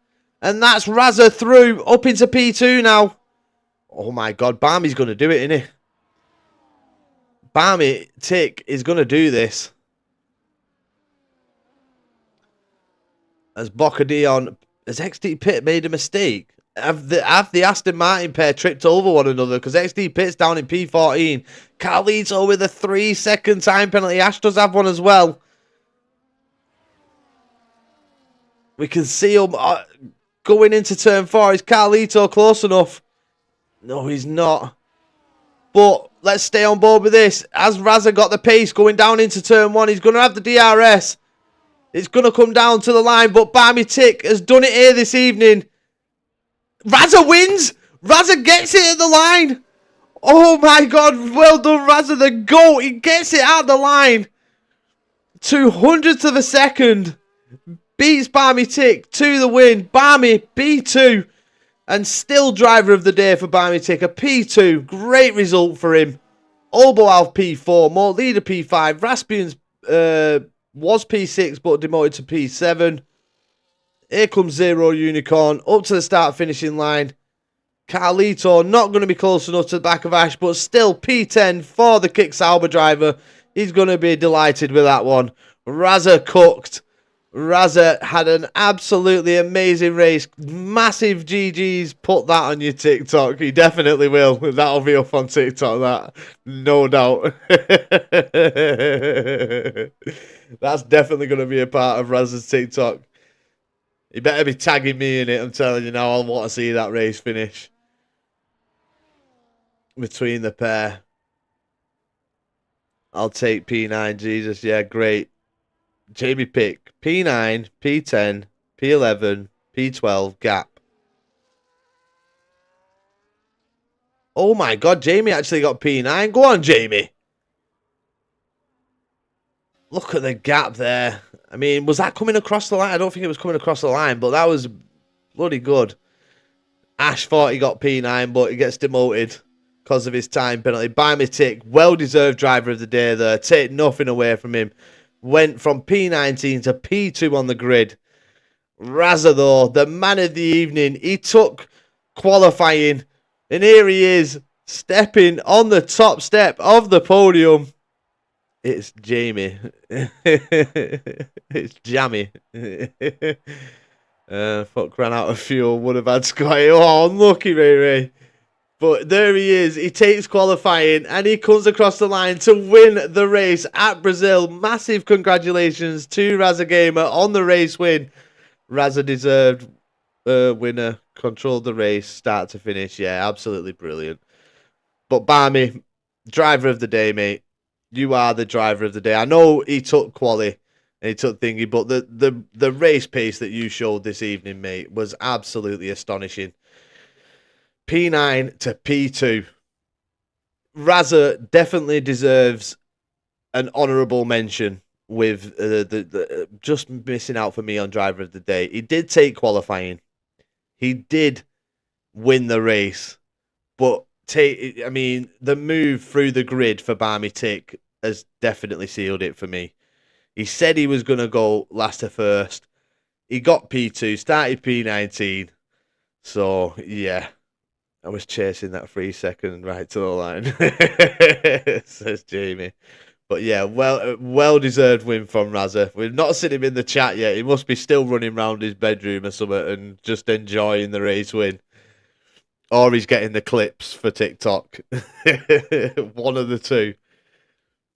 And that's Raza through. Up into P2 now. Oh my God. Barmy's going to do it, isn't he? Barmy Tick is going to do this. As Boca Dion. Has XD Pitt made a mistake? Have the Aston Martin pair tripped over one another? Because XD Pitt's down in P14. Carlito with a 3-second time penalty. Ash does have one as well. We can see him going into turn 4. Is Carlito close enough? No, he's not. But let's stay on board with this. As Raza got the pace going down into turn 1, he's going to have the DRS. It's going to come down to the line, but Barmy Tick has done it here this evening. Raza wins! Raza gets it at the line! Oh my God, well done Raza, the GOAT. He gets it out the line. 200th of a second. Beats Barmy Tick to the win. Barmy, B2. And still driver of the day for Barmy Tick. A P2. Great result for him. Olbo Alf P4. More leader P5. Raspian's was P6 but demoted to P7. Here comes Zero Unicorn. Up to the start finishing line. Carlito not going to be close enough to the back of Ash. But still P10 for the Kick Sauber driver. He's going to be delighted with that one. Raza cooked. Raza had an absolutely amazing race. Massive GG's. Put that on your TikTok. He definitely will. That'll be up on TikTok, that. No doubt. That's definitely going to be a part of Raza's TikTok. You better be tagging me in it. I'm telling you now, I want to see that race finish. Between the pair. I'll take P9. Jesus, yeah, great. Jamie Pick, P9, P10, P11, P12, gap. Oh my God, Jamie actually got P9. Go on, Jamie. Look at the gap there. I mean, was that coming across the line? I don't think it was coming across the line, but that was bloody good. Ash thought he got P9, but he gets demoted because of his time penalty. Barmy Tick, well-deserved driver of the day there. Take nothing away from him. Went from P19 to P2 on the grid. Raza, though, the man of the evening. He took qualifying. And here he is, stepping on the top step of the podium. It's Jamie. It's Jammy. Fuck, ran out of fuel. Would have had Scotty. Oh, unlucky, Ray Ray. But there he is. He takes qualifying and he comes across the line to win the race at Brazil. Massive congratulations to Raza Gamer on the race win. Raza deserved winner, controlled the race, start to finish. Yeah, absolutely brilliant. But Barmy, driver of the day, mate. You are the driver of the day. I know he took quali and he took thingy, but the race pace that you showed this evening, mate, was absolutely astonishing. P9 to P2. Raza definitely deserves an honourable mention with the just missing out for me on driver of the day. He did take qualifying. He did win the race, but the move through the grid for Barmy Tick has definitely sealed it for me. He said he was going to go last to first. He got P2, started P19. So, yeah, I was chasing that 3 second right to the line, says Jamie. But yeah, well deserved win from Raza. We've not seen him in the chat yet. He must be still running around his bedroom or something and just enjoying the race win. Or he's getting the clips for TikTok. One of the two.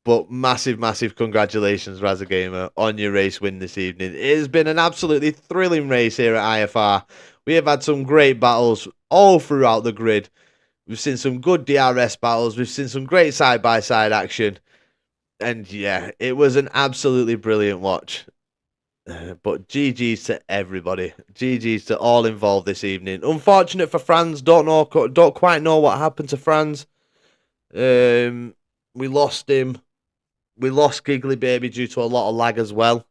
But massive, massive congratulations, Raza Gamer, on your race win this evening. It has been an absolutely thrilling race here at IFR. We have had some great battles all throughout the grid. We've seen some good DRS battles. We've seen some great side-by-side action. And yeah, it was an absolutely brilliant watch. But GG's to everybody. GG's to all involved this evening. Unfortunate for Franz. Don't quite know what happened to Franz. We lost him. We lost Giggly Baby due to a lot of lag as well.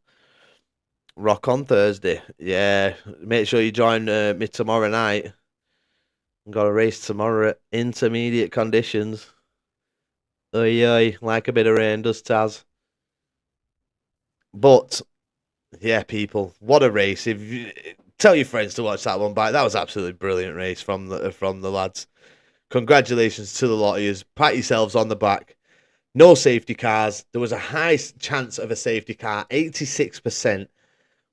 Rock on Thursday. Yeah, make sure you join me tomorrow night. Got a race tomorrow at intermediate conditions. Oi, like a bit of rain, does Taz. But yeah, people, what a race! Tell your friends to watch that one back. That was absolutely brilliant race from the lads. Congratulations to the lot of yous. Pat yourselves on the back. No safety cars. There was a high chance of a safety car. 86%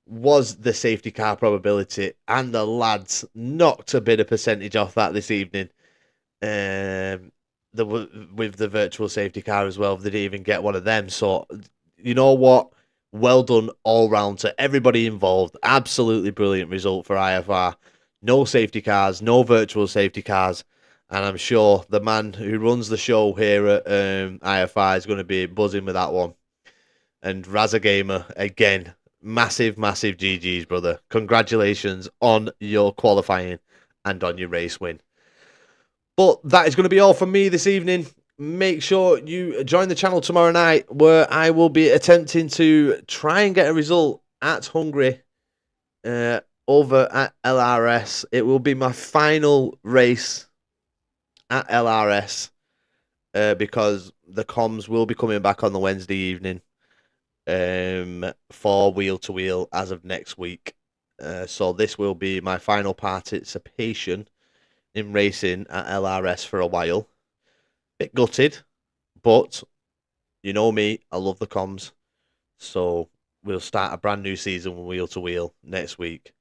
was the safety car probability, and the lads knocked a bit of percentage off that this evening. With the virtual safety car as well. They didn't even get one of them. So, you know what? Well done all round to everybody involved. Absolutely brilliant result for IFR. No safety cars, no virtual safety cars. And I'm sure the man who runs the show here at IFR is going to be buzzing with that one. And Raza Gamer, again, massive, massive GG's, brother. Congratulations on your qualifying and on your race win. But that is going to be all from me this evening. Make sure you join the channel tomorrow night where I will be attempting to try and get a result at Hungary over at LRS. It will be my final race at LRS because the comms will be coming back on the Wednesday evening for wheel to wheel as of next week. So this will be my final participation in racing at LRS for a while. Bit gutted, but you know me, I love the comms. So we'll start a brand new season wheel to wheel next week.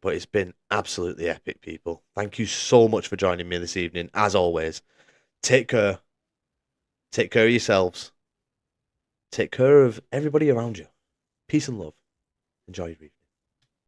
But it's been absolutely epic, people. Thank you so much for joining me this evening. As always, take care. Take care of yourselves. Take care of everybody around you. Peace and love. Enjoy your evening.